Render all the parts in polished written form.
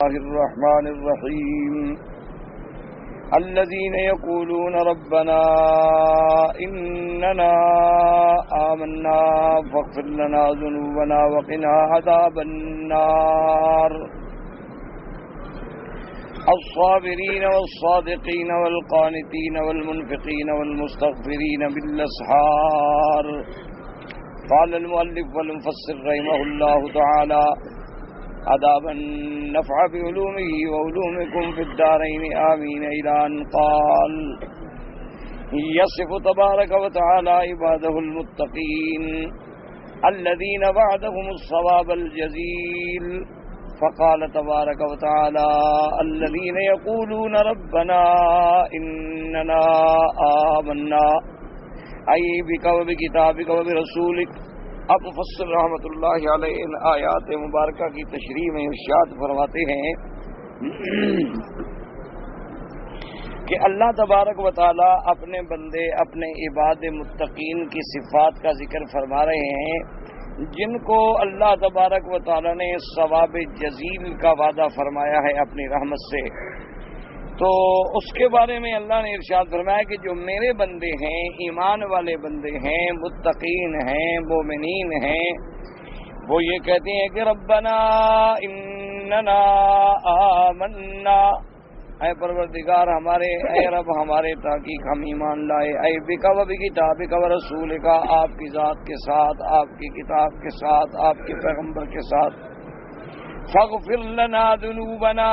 الرحمن الرحيم الذين يقولون ربنا إننا آمنا فاغفر لنا ذنوبنا وقنا عذاب النار الصابرين والصادقين والقانتين والمنفقين والمستغفرين بالأسحار. قال المؤلف والمفسر رحمه الله تعالى عذاب النفع بعلومه وعلومكم في الدارين آمين إلى أن قال يصف تبارك وتعالى عباده المتقين الذين بعدهم الصواب الجزيل. فقال تبارك وتعالى الذين يقولون ربنا إننا آمنا أي بك وبكتابك وبرسولك. اب مفسر رحمۃ اللہ علیہ ان آیات مبارکہ کی تشریح میں ارشاد فرماتے ہیں کہ اللہ تبارک و تعالی اپنے بندے اپنے عباد متقین کی صفات کا ذکر فرما رہے ہیں جن کو اللہ تبارک و تعالی نے ثواب جزیل کا وعدہ فرمایا ہے اپنی رحمت سے. تو اس کے بارے میں اللہ نے ارشاد فرمایا کہ جو میرے بندے ہیں، ایمان والے بندے ہیں، متقین ہیں، مومنین ہیں، وہ یہ کہتے ہیں کہ ربنا اننا آمنا، اے پروردگار ہمارے، اے رب ہمارے تحقیق ہم ایمان لائے، اے بک و بکتابک و رسولک، آپ کی ذات کے ساتھ، آپ کی کتاب کے ساتھ، آپ کے پیغمبر کے ساتھ. فاغفر لنا ذنوبنا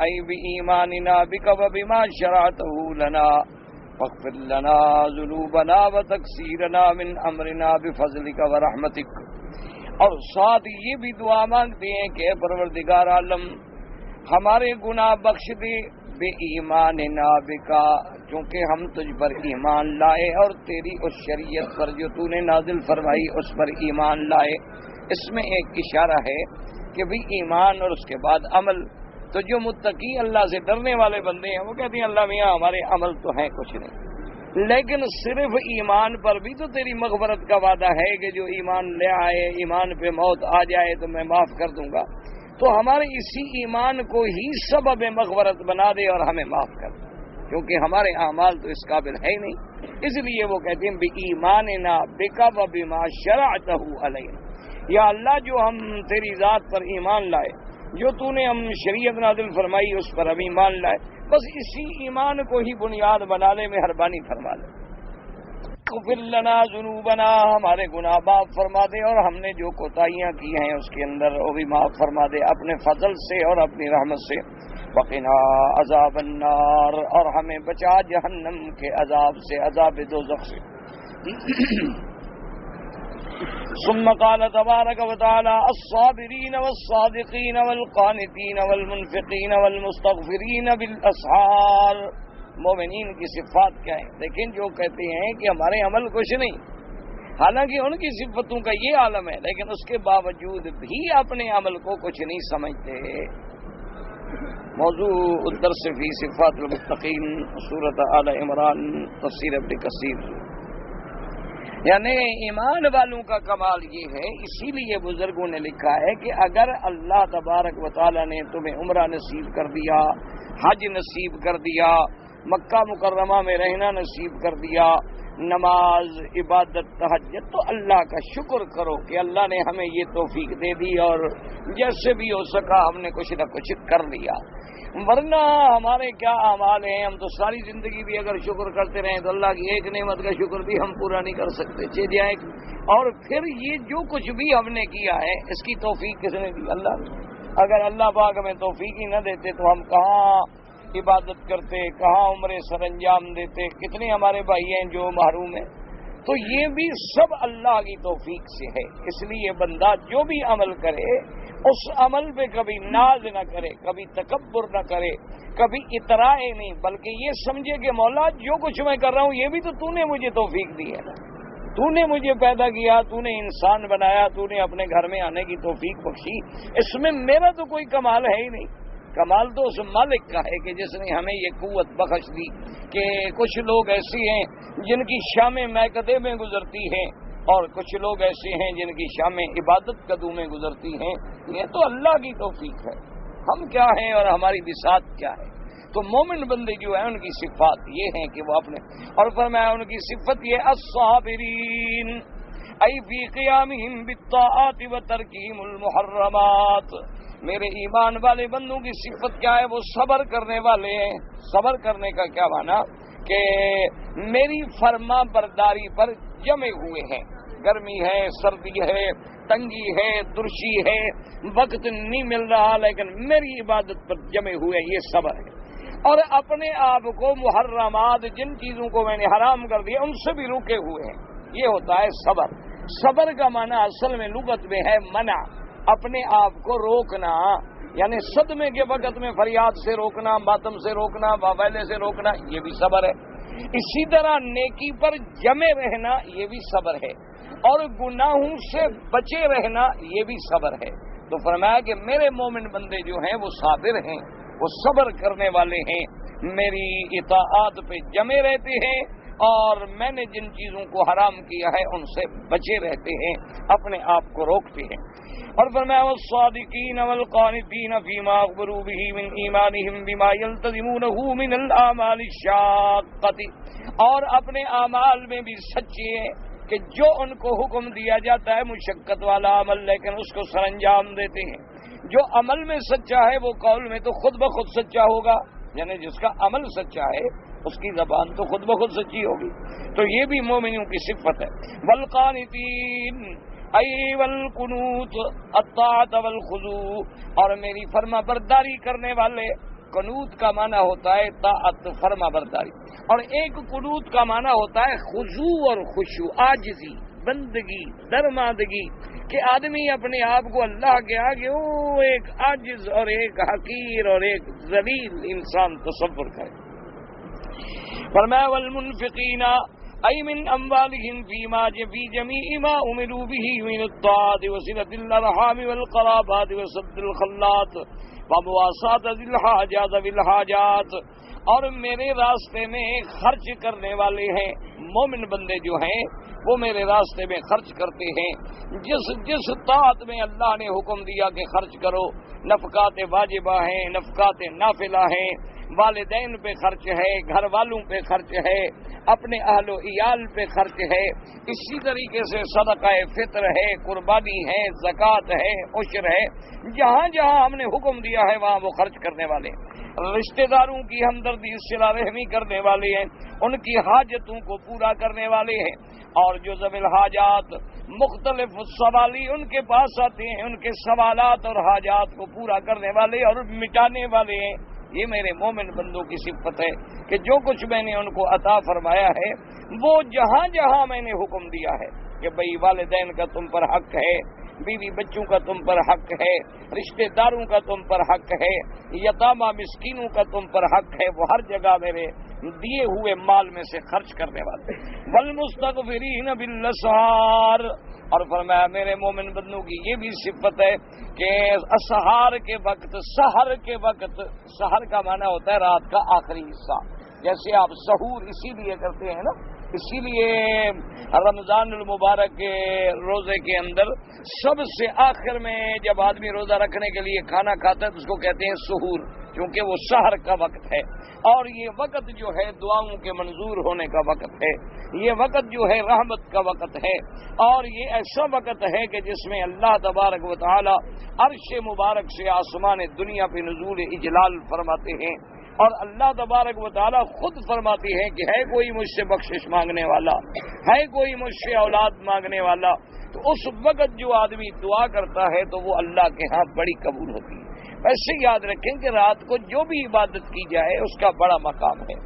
ای بإیماننا بک و بما شرعته لنا فاغفر لنا ذنوبنا وتکسیرنا من امرنا بفضلک ورحمتک. اور ساتھ یہ بھی دعا مانگتے ہیں کہ اے پروردگار عالم ہمارے گناہ بخش دے بإیماننا بکا، چونکہ ہم تجھ پر ایمان لائے اور تیری اس شریعت پر جو تو نے نازل فرمائی اس پر ایمان لائے. اس میں ایک اشارہ ہے کہ بھی ایمان اور اس کے بعد عمل. تو جو متقی اللہ سے ڈرنے والے بندے ہیں وہ کہتے ہیں اللہ میاں ہمارے عمل تو ہیں کچھ نہیں، لیکن صرف ایمان پر بھی تو تیری مغفرت کا وعدہ ہے کہ جو ایمان لے آئے، ایمان پہ موت آ جائے تو میں معاف کر دوں گا. تو ہمارے اسی ایمان کو ہی سبب مغفرت بنا دے اور ہمیں معاف کر دے، کیونکہ ہمارے اعمال تو اس قابل ہے ہی نہیں. اس لیے وہ کہتے ہیں بِإِيمَانِنَا بِكَ وَبِمَا شَرَعْتَهُ عَلَيْنَا، یا اللہ جو ہم تیری ذات پر ایمان لائے، جو تو نے ہم شریعت نازل فرمائی اس پر ہم ایمان لائے، بس اسی ایمان کو ہی بنیاد بنا لے، مہربانی فرما لے. اغفر لنا ذنوبنا، ہمارے گناہ معاف فرما دے اور ہم نے جو کوتاہیاں کی ہیں اس کے اندر وہ بھی معاف فرما دے اپنے فضل سے اور اپنی رحمت سے. وقنا عذاب النار، اور ہمیں بچا جہنم کے عذاب سے، عذاب دوزخ سے. ثم قال تبارك وتعالى الصابرين والصادقين والقانتين والمنفقين والمستغفرين بالاسحار. مومنین کی صفات کیا ہیں؟ لیکن جو کہتے ہیں کہ ہمارے عمل کچھ نہیں، حالانکہ ان کی صفتوں کا یہ عالم ہے، لیکن اس کے باوجود بھی اپنے عمل کو کچھ نہیں سمجھتے. موضوع الدرس فی صفات المتقین، سورۃ آل عمران، تفسیر ابن کثیر. یعنی ایمان والوں کا کمال یہ ہے، اسی لیے بزرگوں نے لکھا ہے کہ اگر اللہ تبارک و تعالی نے تمہیں عمرہ نصیب کر دیا، حج نصیب کر دیا، مکہ مکرمہ میں رہنا نصیب کر دیا، نماز، عبادت، تہجد، تو اللہ کا شکر کرو کہ اللہ نے ہمیں یہ توفیق دے دی اور جیسے بھی ہو سکا ہم نے کچھ نہ کچھ کر لیا. ورنہ ہمارے کیا اعمال ہیں، ہم تو ساری زندگی بھی اگر شکر کرتے رہیں تو اللہ کی ایک نعمت کا شکر بھی ہم پورا نہیں کر سکتے. اور پھر یہ جو کچھ بھی ہم نے کیا ہے اس کی توفیق کس نے دی؟ اللہ نے. اگر اللہ پاک ہمیں توفیق ہی نہ دیتے تو ہم کہاں عبادت کرتے، کہاں عمرے سر انجام دیتے؟ کتنے ہمارے بھائی ہیں جو محروم ہیں. تو یہ بھی سب اللہ کی توفیق سے ہے. اس لیے بندہ جو بھی عمل کرے اس عمل پہ کبھی ناز نہ کرے، کبھی تکبر نہ کرے، کبھی اطراء نہیں، بلکہ یہ سمجھے کہ مولا جو کچھ میں کر رہا ہوں یہ بھی تو نے مجھے توفیق دی ہے نا، تو نے مجھے پیدا کیا، تو نے انسان بنایا، تو نے اپنے گھر میں آنے کی توفیق بخشی، اس میں میرا تو کوئی کمال ہے ہی نہیں. کمال تو اس مالک کا ہے کہ جس نے ہمیں یہ قوت بخش دی کہ کچھ لوگ ایسے ہیں جن کی شامیں میکدے میں گزرتی ہیں اور کچھ لوگ ایسے ہیں جن کی شامیں عبادت قدوں میں گزرتی ہیں. یہ تو اللہ کی توفیق ہے. ہم کیا ہیں اور ہماری بساط کیا ہے۔ تو مومن بندے جو ہیں ان کی صفات یہ ہیں کہ وہ اپنے، اور فرمایا ان کی صفت یہ الصابرین ای فی قیامہم بالطاعات و ترکہم المحرمات۔ میرے ایمان والے بندوں کی صفت کیا ہے؟ وہ صبر کرنے والے ہیں۔ صبر کرنے کا کیا معنی کہ میری فرما برداری پر جمے ہوئے ہیں۔ گرمی ہے، سردی ہے، تنگی ہے، درشی ہے، وقت نہیں مل رہا لیکن میری عبادت پر جمے ہوئے، یہ صبر ہے۔ اور اپنے آپ کو محرمات، جن چیزوں کو میں نے حرام کر دیا ان سے بھی روکے ہوئے ہیں، یہ ہوتا ہے صبر۔ صبر کا معنی اصل میں لغت میں ہے منع، اپنے آپ کو روکنا، یعنی صدمے کے وقت میں فریاد سے روکنا، ماتم سے روکنا، واویلے سے روکنا، یہ بھی صبر ہے۔ اسی طرح نیکی پر جمے رہنا یہ بھی صبر ہے، اور گناہوں سے بچے رہنا یہ بھی صبر ہے۔ تو فرمایا کہ میرے مومن بندے جو ہیں وہ صابر ہیں، وہ صبر کرنے والے ہیں، میری اطاعت پہ جمے رہتے ہیں، اور میں نے جن چیزوں کو حرام کیا ہے ان سے بچے رہتے ہیں، اپنے آپ کو روکتے ہیں۔ اور فرمایا والصادقین والقانتین فیما اخبروا به من ایمانہم بما یلتزمونہ من الاعمال الشاقۃ، اور اپنے اعمال میں بھی سچے ہیں کہ جو ان کو حکم دیا جاتا ہے مشقت والا عمل لیکن اس کو سر انجام دیتے ہیں۔ جو عمل میں سچا ہے وہ قول میں تو خود بخود سچا ہوگا، یعنی جس کا عمل سچا ہے اس کی زبان تو خود بخود سچی ہوگی۔ تو یہ بھی مومنوں کی صفت ہے۔ والقانتین ای والقنوت الطاعت والخضوع، اور میری فرما برداری کرنے والے، قنوت کا معنی ہوتا ہے طاعت، فرما برداری، اور ایک قنوت کا معنی ہوتا ہے خضوع اور خشوع، عاجزی، بندگی، درماندگی، کہ آدمی اپنے آپ کو اللہ کے آگے وہ ایک عاجز اور ایک حقیر اور ایک ذلیل انسان تصور کرے۔ فرمایا والمنفقین ای من اموالہم فی جمیع ما امروا به من الطاعات وصلۃ الارحام والقرابات وسد الخلات ومواساۃ ذی الحاجات بالحاجات، اور میرے راستے میں خرچ کرنے والے ہیں، مومن بندے جو ہیں وہ میرے راستے میں خرچ کرتے ہیں، جس طاعت میں اللہ نے حکم دیا کہ خرچ کرو، نفقات واجبہ ہیں، نفقات نافلہ ہیں، والدین پہ خرچ ہے، گھر والوں پہ خرچ ہے، اپنے اہل و عیال پہ خرچ ہے، اسی طریقے سے صدقہ فطر ہے، قربانی ہے، زکوٰۃ ہے، عشر ہے، جہاں جہاں ہم نے حکم دیا ہے وہاں وہ خرچ کرنے والے ہیں۔ رشتہ داروں کی ہمدردی، صلہ رحمی کرنے والے ہیں، ان کی حاجتوں کو پورا کرنے والے ہیں، اور جو ذوی الحاجات مختلف سوالی ان کے پاس آتے ہیں، ان کے سوالات اور حاجات کو پورا کرنے والے اور مٹانے والے ہیں۔ یہ میرے مومن بندوں کی صفت ہے کہ جو کچھ میں نے ان کو عطا فرمایا ہے وہ جہاں جہاں میں نے حکم دیا ہے کہ بھئی والدین کا تم پر حق ہے، بیوی بچوں کا تم پر حق ہے، رشتہ داروں کا تم پر حق ہے، یتامى مسکینوں کا تم پر حق ہے، وہ ہر جگہ میرے دیے ہوئے مال میں سے خرچ کرنے والے۔ والمستغفرین بالاسحار، اور فرمایا میرے مومن بندوں کی یہ بھی صفت ہے کہ اسحار کے وقت، سحر کے وقت، سحر کا معنی ہوتا ہے رات کا آخری حصہ، جیسے آپ سحور اسی لیے کرتے ہیں نا، اسی لیے رمضان المبارک کے روزے کے اندر سب سے آخر میں جب آدمی روزہ رکھنے کے لیے کھانا کھاتا ہے تو اس کو کہتے ہیں سحور، کیونکہ وہ سحر کا وقت ہے، اور یہ وقت جو ہے دعاؤں کے منظور ہونے کا وقت ہے، یہ وقت جو ہے رحمت کا وقت ہے، اور یہ ایسا وقت ہے کہ جس میں اللہ تبارک و تعالی عرش مبارک سے آسمان دنیا پہ نزول اجلال فرماتے ہیں، اور اللہ تبارک و تعالی خود فرماتے ہیں کہ ہے کوئی مجھ سے بخشش مانگنے والا، ہے کوئی مجھ سے اولاد مانگنے والا، تو اس وقت جو آدمی دعا کرتا ہے تو وہ اللہ کے ہاں بڑی قبول ہوتی ہے۔ ایسے یاد رکھیں کہ رات کو جو بھی عبادت کی جائے اس کا بڑا مقام ہے،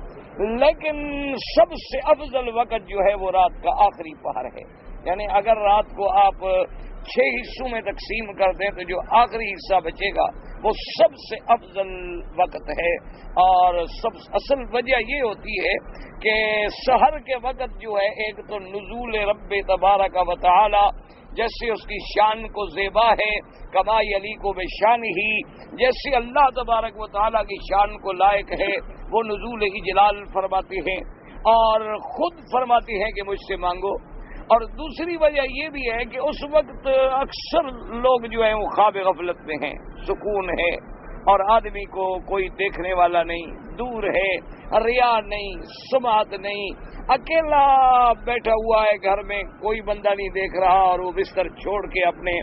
لیکن سب سے افضل وقت جو ہے وہ رات کا آخری پہر ہے، یعنی اگر رات کو آپ 6 حصوں میں تقسیم کر دیں تو جو آخری حصہ بچے گا وہ سب سے افضل وقت ہے، اور اصل وجہ یہ ہوتی ہے کہ سحر کے وقت جو ہے ایک تو نزول رب تبارک و تعالی، جیسے اس کی شان کو زیبا ہے، کما یلیق بشان ہی، جیسے اللہ تبارک و تعالیٰ کی شان کو لائق ہے وہ نزول اجلال فرماتے ہیں، اور خود فرماتے ہیں کہ مجھ سے مانگو۔ اور دوسری وجہ یہ بھی ہے کہ اس وقت اکثر لوگ جو ہیں وہ خواب غفلت میں ہیں، سکون ہے، اور آدمی کو کوئی دیکھنے والا نہیں، دور ہے، ریا نہیں، سماعت نہیں، اکیلا بیٹھا ہوا ہے گھر میں، کوئی بندہ نہیں دیکھ رہا، اور وہ بستر چھوڑ کے اپنے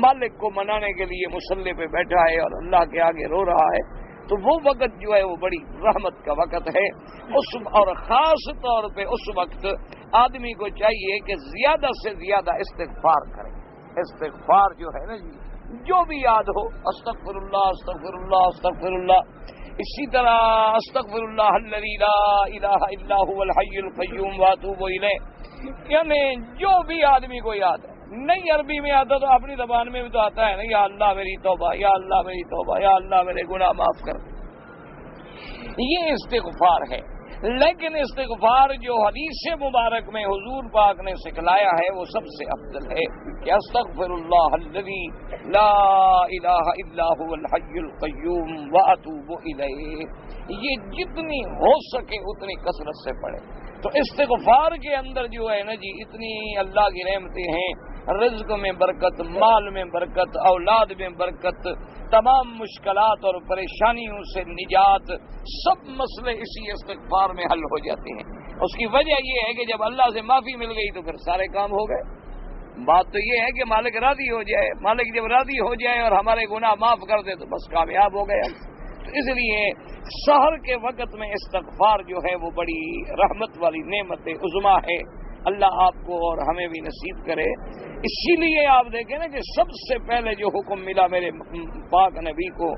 مالک کو منانے کے لیے مصلی پہ بیٹھا ہے اور اللہ کے آگے رو رہا ہے، تو وہ وقت جو ہے وہ بڑی رحمت کا وقت ہے۔ اور خاص طور پہ اس وقت آدمی کو چاہیے کہ زیادہ سے زیادہ استغفار کرے۔ استغفار جو ہے نا جی، جو بھی یاد ہو، استغفر اللہ استغفر اللہ استغفر اللہ، اسی طرح استغفر اللہ الذی لا الہ الا هو الحی القیوم واتوب الیہ، یعنی جو بھی آدمی کو یاد ہے، نہیں عربی میں آتا تو اپنی زبان میں بھی تو آتا ہے نا، یا اللہ میری توبہ، یا اللہ میری توبہ، یا اللہ میرے گناہ معاف کر، یہ استغفار ہے۔ لیکن استغفار جو حدیث مبارک میں حضور پاک نے سکھلایا ہے وہ سب سے افضل ہے کہ استغفر اللہ الذی لا الہ الا هو الحی القیوم واتوب الیہ، یہ جتنی ہو سکے اتنی کثرت سے پڑھے۔ تو استغفار کے اندر جو ہے نا جی اتنی اللہ کی رحمتیں ہیں، رزق میں برکت، مال میں برکت، اولاد میں برکت، تمام مشکلات اور پریشانیوں سے نجات، سب مسئلے اسی استغفار میں حل ہو جاتے ہیں۔ اس کی وجہ یہ ہے کہ جب اللہ سے معافی مل گئی تو پھر سارے کام ہو گئے۔ بات تو یہ ہے کہ مالک راضی ہو جائے، مالک جب راضی ہو جائے اور ہمارے گناہ معاف کر دے تو بس کامیاب ہو گئے۔ تو اس لیے سحر کے وقت میں استغفار جو ہے وہ بڑی رحمت والی نعمت عظمیٰ ہے، اللہ آپ کو اور ہمیں بھی نصیب کرے۔ اسی لیے آپ دیکھیں نا کہ سب سے پہلے جو حکم ملا میرے پاک نبی کو،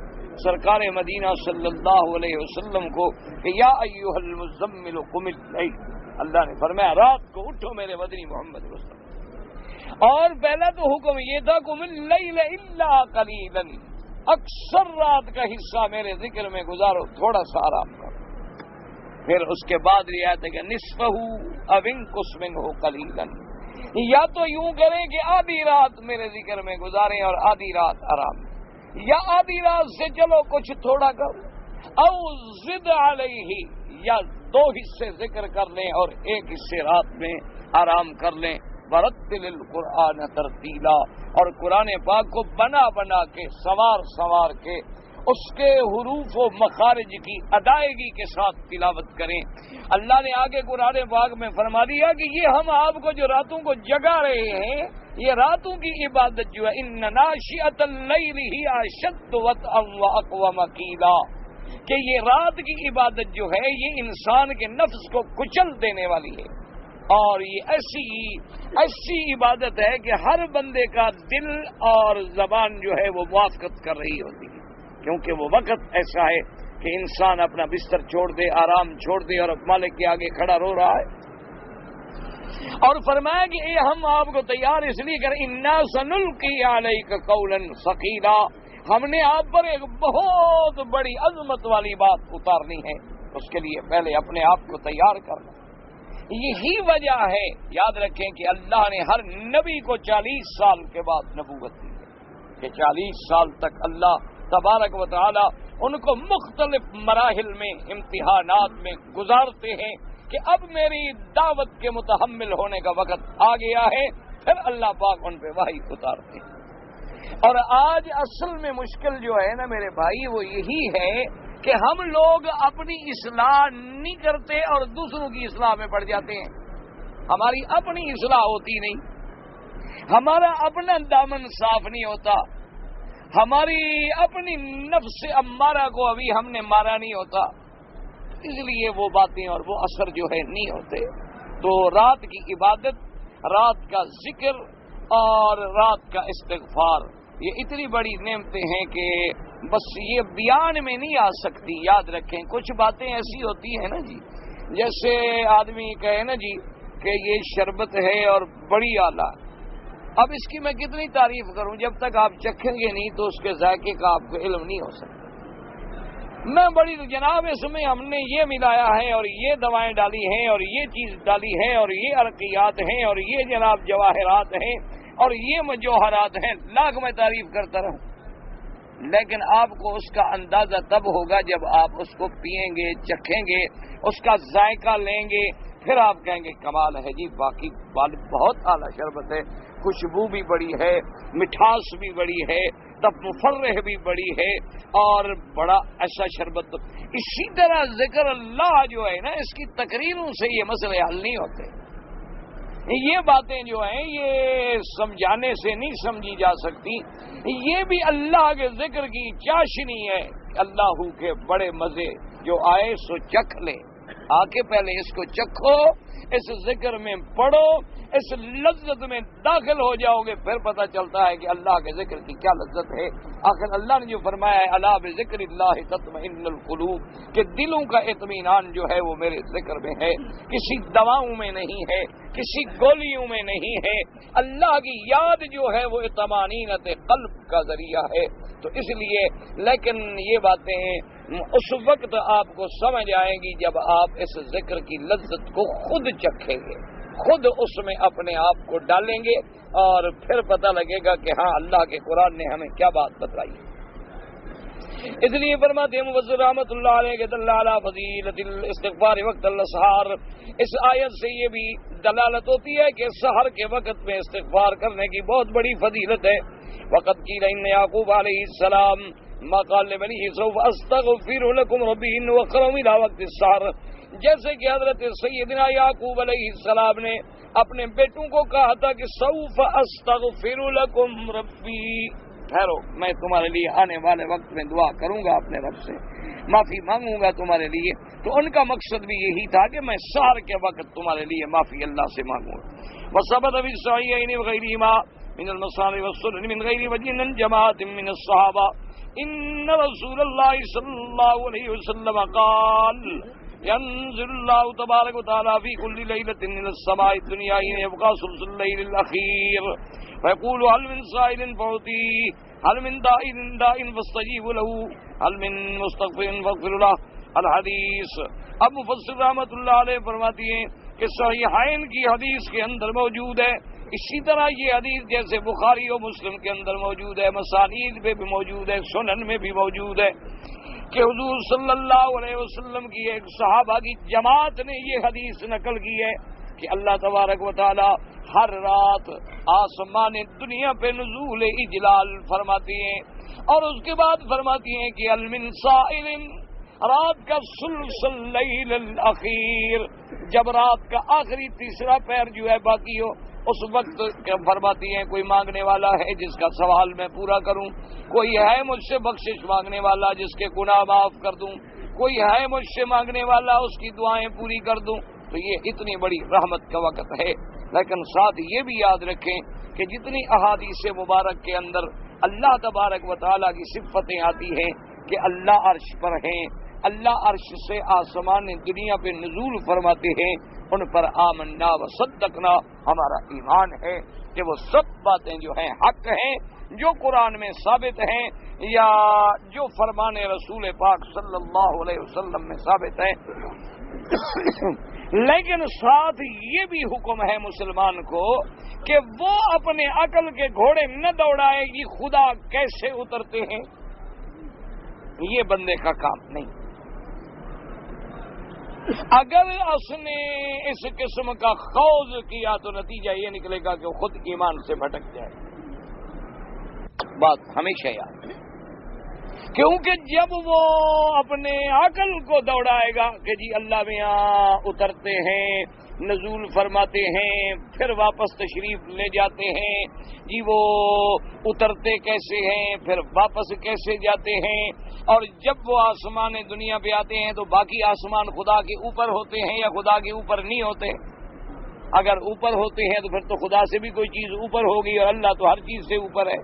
سرکار مدینہ صلی اللہ علیہ وسلم کو، کہ یا ایھا المزمل قم اللیل، اللہ نے فرمایا رات کو اٹھو میرے مدنی محمد وسلم، اور پہلا تو حکم یہ تھا قم اللیل الا قلیلا، اکثر رات کا حصہ میرے ذکر میں گزارو، تھوڑا سا آرام کرو۔ پھر اس کے بعد رعایت ہے کہ نصفہ او انقص منہ قلیلا، یا تو یوں کریں کہ آدھی رات میرے ذکر میں گزاریں اور آدھی رات آرام، یا آدھی رات سے چلو کچھ تھوڑا کرو، او زد علیہ، یا دو حصے ذکر کر لیں اور ایک حصے رات میں آرام کر لیں۔ ورتل القرآن ترتیلا، اور قرآن پاک کو بنا بنا کے، سوار سوار کے، اس کے حروف و مخارج کی ادائیگی کے ساتھ تلاوت کریں۔ اللہ نے آگے قرآن پاک میں فرما دیا کہ یہ ہم آپ کو جو راتوں کو جگا رہے ہیں، یہ راتوں کی عبادت جو ہے، ان ناشئۃ اللیل ہی اشد وطئا واقوم قیلا، کہ یہ رات کی عبادت جو ہے یہ انسان کے نفس کو کچل دینے والی ہے، اور یہ ایسی عبادت ہے کہ ہر بندے کا دل اور زبان جو ہے وہ موافقت کر رہی ہوتی ہے، کیونکہ وہ وقت ایسا ہے کہ انسان اپنا بستر چھوڑ دے، آرام چھوڑ دے اور مالک کے آگے کھڑا رو رہا ہے۔ اور فرمایا کہ اے ہم آپ کو تیار اس لیے کر انا سنلقی علیک قولا ثقیلا، ہم نے آپ پر ایک بہت بڑی عظمت والی بات اتارنی ہے، اس کے لیے پہلے اپنے آپ کو تیار کرنا۔ یہی وجہ ہے، یاد رکھیں کہ اللہ نے ہر نبی کو 40 سال کے بعد نبوت دی ہے، کہ 40 سال تک اللہ تبارک و تعالی ان کو مختلف مراحل میں، امتحانات میں گزارتے ہیں کہ اب میری دعوت کے متحمل ہونے کا وقت آ گیا ہے، پھر اللہ پاک ان پہ وحی اتارتے ہیں۔ اور آج اصل میں مشکل جو ہے نا میرے بھائی وہ یہی ہے کہ ہم لوگ اپنی اصلاح نہیں کرتے اور دوسروں کی اصلاح میں پڑ جاتے ہیں، ہماری اپنی اصلاح ہوتی نہیں، ہمارا اپنا دامن صاف نہیں ہوتا، ہماری اپنی نفس امارہ کو ابھی ہم نے مارا نہیں ہوتا، اس لیے وہ باتیں اور وہ اثر جو ہے نہیں ہوتے۔ تو رات کی عبادت، رات کا ذکر اور رات کا استغفار، یہ اتنی بڑی نعمتیں ہیں کہ بس یہ بیان میں نہیں آ سکتی۔ یاد رکھیں کچھ باتیں ایسی ہوتی ہیں نا جی، جیسے آدمی کہے نا جی کہ یہ شربت ہے اور بڑی اعلیٰ، اب اس کی میں کتنی تعریف کروں، جب تک آپ چکھیں گے نہیں تو اس کے ذائقے کا آپ کو علم نہیں ہو سکتا۔ میں بڑی جناب اس میں ہم نے یہ ملایا ہے اور یہ دوائیں ڈالی ہیں اور یہ چیز ڈالی ہے اور یہ ارقیات ہیں اور یہ جناب جواہرات ہیں اور یہ مجوہرات ہیں، لاکھ میں تعریف کرتا رہوں، لیکن آپ کو اس کا اندازہ تب ہوگا جب آپ اس کو پیئیں گے، چکھیں گے، اس کا ذائقہ لیں گے، پھر آپ کہیں گے کمال ہے جی، باقی بہت اعلیٰ شربت ہے، خوشبو بھی بڑی ہے، مٹھاس بھی بڑی ہے، مفرح بھی بڑی ہے اور بڑا ایسا شربت. اسی طرح ذکر اللہ جو ہے نا، اس کی تقریروں سے یہ مسئلے حل نہیں ہوتے. یہ باتیں جو ہیں یہ سمجھانے سے نہیں سمجھی جا سکتی. یہ بھی اللہ کے ذکر کی چاشنی ہے. اللہ کے بڑے مزے جو آئے سو چکھ لے. آ کے پہلے اس کو چکھو، اس ذکر میں پڑھو، اس لذت میں داخل ہو جاؤ گے، پھر پتہ چلتا ہے کہ اللہ کے ذکر کی کیا لذت ہے. آخر اللہ نے جو فرمایا ہے الا بذکر اللہ تطمئن القلوب، کہ دلوں کا اطمینان جو ہے وہ میرے ذکر میں ہے، کسی دواؤں میں نہیں ہے، کسی گولیوں میں نہیں ہے. اللہ کی یاد جو ہے وہ اطمانینت قلب کا ذریعہ ہے. تو اس لیے لیکن یہ باتیں اس وقت آپ کو سمجھ آئیں گی جب آپ اس ذکر کی لذت کو خود چکھیں گے، خود اس میں اپنے آپ کو ڈالیں گے، اور پھر پتہ لگے گا کہ ہاں اللہ کے قرآن نے ہمیں کیا بات بتائی. اس لیے فرماتے ہیں مفسر رحمۃ اللہ علیہ کہ دل علی فضیلۃ الاستغفار وقت السحر. اس آیت سے یہ بھی دلالت ہوتی ہے کہ سحر کے وقت میں استغفار کرنے کی بہت بڑی فضیلت ہے. وقت قیل ان یعقوب علیہ السلام ما قال لبنیہ سوف استغفر لکم ربی ان وقروا الی وقت السحر. جیسے کہ حضرت سیدنا یعقوب علیہ السلام نے اپنے بیٹوں کو کہا تھا کہ سوف استغفر لکم ربی، ٹھہرو میں تمہارے لیے آنے والے وقت میں دعا کروں گا، اپنے رب سے معافی مانگوں گا تمہارے لیے. تو ان کا مقصد بھی یہی تھا کہ میں سحر کے وقت تمہارے لیے معافی اللہ سے مانگوں گا. وثبت فی الصحیحین وغیرہما من المصانع والسنن من غیر وجہ جماعت من الصحابہ ان رسول اللہ صلی اللہ علیہ وسلم قال ينزل الله تبارك وتعالى في كل ليلة من السماء الدنيا حين يبقى ثلث الليل الأخير فيقول هل من سائل فأعطيه هل من داع فاستجيب له هل من مستغفر فاغفر له الحدیث. اب مفسر رحمۃ اللہ علیہ فرماتی ہیں کہ صحیحین کی حدیث کے اندر موجود ہے. اسی طرح یہ حدیث جیسے بخاری و مسلم کے اندر موجود ہے، مسانید میں بھی موجود ہے، سنن میں بھی موجود ہے کہ حضور صلی اللہ علیہ وسلم کی ایک صحابہ کی جماعت نے یہ حدیث نقل کی ہے کہ اللہ تبارک و تعالی ہر رات آسمان دنیا پہ نزول اجلال فرماتی ہیں، اور اس کے بعد فرماتی ہیں کہ المن سائل، رات کا ثلث اللیل الاخیر، جب رات کا آخری تیسرا پہر جو ہے باقی ہو، اس وقت فرماتی ہیں کوئی مانگنے والا ہے جس کا سوال میں پورا کروں، کوئی ہے مجھ سے بخشش مانگنے والا جس کے گناہ معاف کر دوں، کوئی ہے مجھ سے مانگنے والا اس کی دعائیں پوری کر دوں. تو یہ اتنی بڑی رحمت کا وقت ہے. لیکن ساتھ یہ بھی یاد رکھیں کہ جتنی احادیث مبارک کے اندر اللہ تبارک و تعالیٰ کی صفتیں آتی ہیں کہ اللہ عرش پر ہیں، اللہ عرش سے آسمان دنیا پہ نزول فرماتے ہیں، ان پر آمنا و صدقنا، ہمارا ایمان ہے کہ وہ سب باتیں جو ہیں حق ہیں، جو قرآن میں ثابت ہیں یا جو فرمان رسول پاک صلی اللہ علیہ وسلم میں ثابت ہیں. لیکن ساتھ یہ بھی حکم ہے مسلمان کو کہ وہ اپنے عقل کے گھوڑے نہ دوڑائے کہ خدا کیسے اترتے ہیں، یہ بندے کا کام نہیں. اگر اس نے اس قسم کا خوض کیا تو نتیجہ یہ نکلے گا کہ وہ خود ایمان سے بھٹک جائے. بات ہمیشہ یاد ہے، کیونکہ جب وہ اپنے عقل کو دوڑائے گا کہ جی اللہ میاں اترتے ہیں، نزول فرماتے ہیں، پھر واپس تشریف لے جاتے ہیں، جی وہ اترتے کیسے ہیں، پھر واپس کیسے جاتے ہیں، اور جب وہ آسمان دنیا پہ آتے ہیں تو باقی آسمان خدا کے اوپر ہوتے ہیں یا خدا کے اوپر نہیں ہوتے. اگر اوپر ہوتے ہیں تو پھر تو خدا سے بھی کوئی چیز اوپر ہوگی، اور اللہ تو ہر چیز سے اوپر ہے.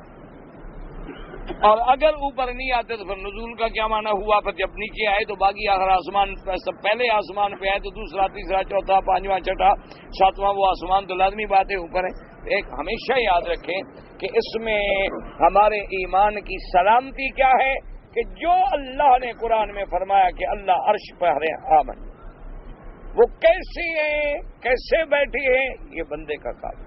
اور اگر اوپر نہیں آتے تو پھر نزول کا کیا معنی ہوا؟ پھر جب نیچے آئے تو باقی آخر آسمان سب پہلے آسمان پہ آئے تو دوسرا تیسرا چوتھا پانچواں چھٹا ساتواں وہ آسمان تو لازمی بات ہے اوپر ہے. ایک ہمیشہ یاد رکھیں کہ اس میں ہمارے ایمان کی سلامتی کیا ہے کہ جو اللہ نے قرآن میں فرمایا کہ اللہ عرش پر ہے آمن، وہ کیسے ہیں، کیسے بیٹھے ہیں، یہ بندے کا کام.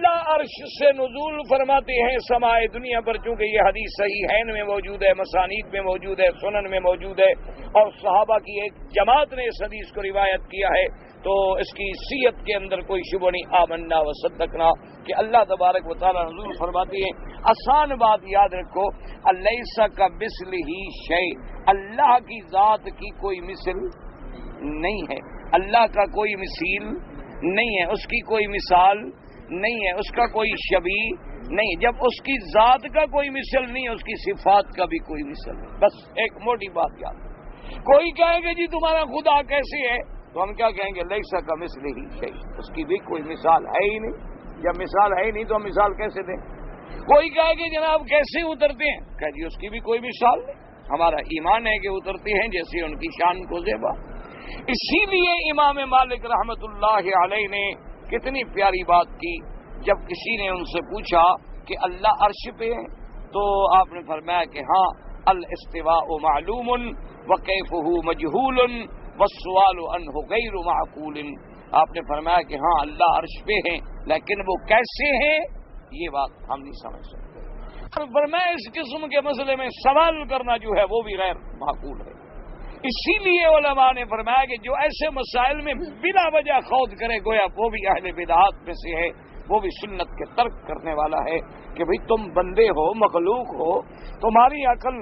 اللہ عرش سے نزول فرماتے ہیں سمائے دنیا پر، چونکہ یہ حدیث صحیحین میں موجود ہے، مسانید میں موجود ہے، سنن میں موجود ہے، اور صحابہ کی ایک جماعت نے اس حدیث کو روایت کیا ہے، تو اس کی صحت کے اندر کوئی شبہ نہیں۔ آمنا و صدقنا کہ اللہ تبارک و تعالی نزول فرماتے ہیں۔ آسان بات یاد رکھو، الیس کمثلہ شیء، اللہ کی ذات کی کوئی مثل نہیں ہے، اللہ کا کوئی مثیل نہیں ہے، اس کی کوئی مثال نہیں ہے، اس کا کوئی شبیہ نہیں۔ جب اس کی ذات کا کوئی مثل نہیں ہے، اس کی صفات کا بھی کوئی مثل نہیں۔ بس ایک موٹی بات یاد۔ کوئی کہے گا جی تمہارا خدا کیسے ہے، تو ہم کیا کہیں گے؟ لیسا کمثلہ شیء، اس کی بھی کوئی مثال ہے ہی نہیں۔ جب مثال ہے ہی نہیں تو ہم مثال کیسے دیں؟ کوئی کہے کہ جناب کیسے اترتے ہیں، کہ جی اس کی بھی کوئی مثال نہیں۔ ہمارا ایمان ہے کہ اترتے ہیں جیسے ان کی شان کو زیبا۔ اسی لیے امام مالک رحمت اللہ علیہ نے کتنی پیاری بات کی، جب کسی نے ان سے پوچھا کہ اللہ عرش پہ ہے، تو آپ نے فرمایا کہ ہاں، الاستواء معلوم وکیفہ مجہول والسؤال عنہ غیر معقول۔ آپ نے فرمایا کہ ہاں اللہ عرش پہ ہیں، لیکن وہ کیسے ہیں یہ بات ہم نہیں سمجھ سکتے۔ اور فرمایا اس قسم کے مسئلے میں سوال کرنا جو ہے وہ بھی غیر معقول ہے۔ اسی لیے علماء نے فرمایا کہ جو ایسے مسائل میں بلا وجہ خوض کرے، گویا وہ بھی اہل بدعات میں سے ہے، وہ بھی سنت کے ترک کرنے والا ہے کہ بھئی تم بندے ہو، مخلوق ہو، تمہاری عقل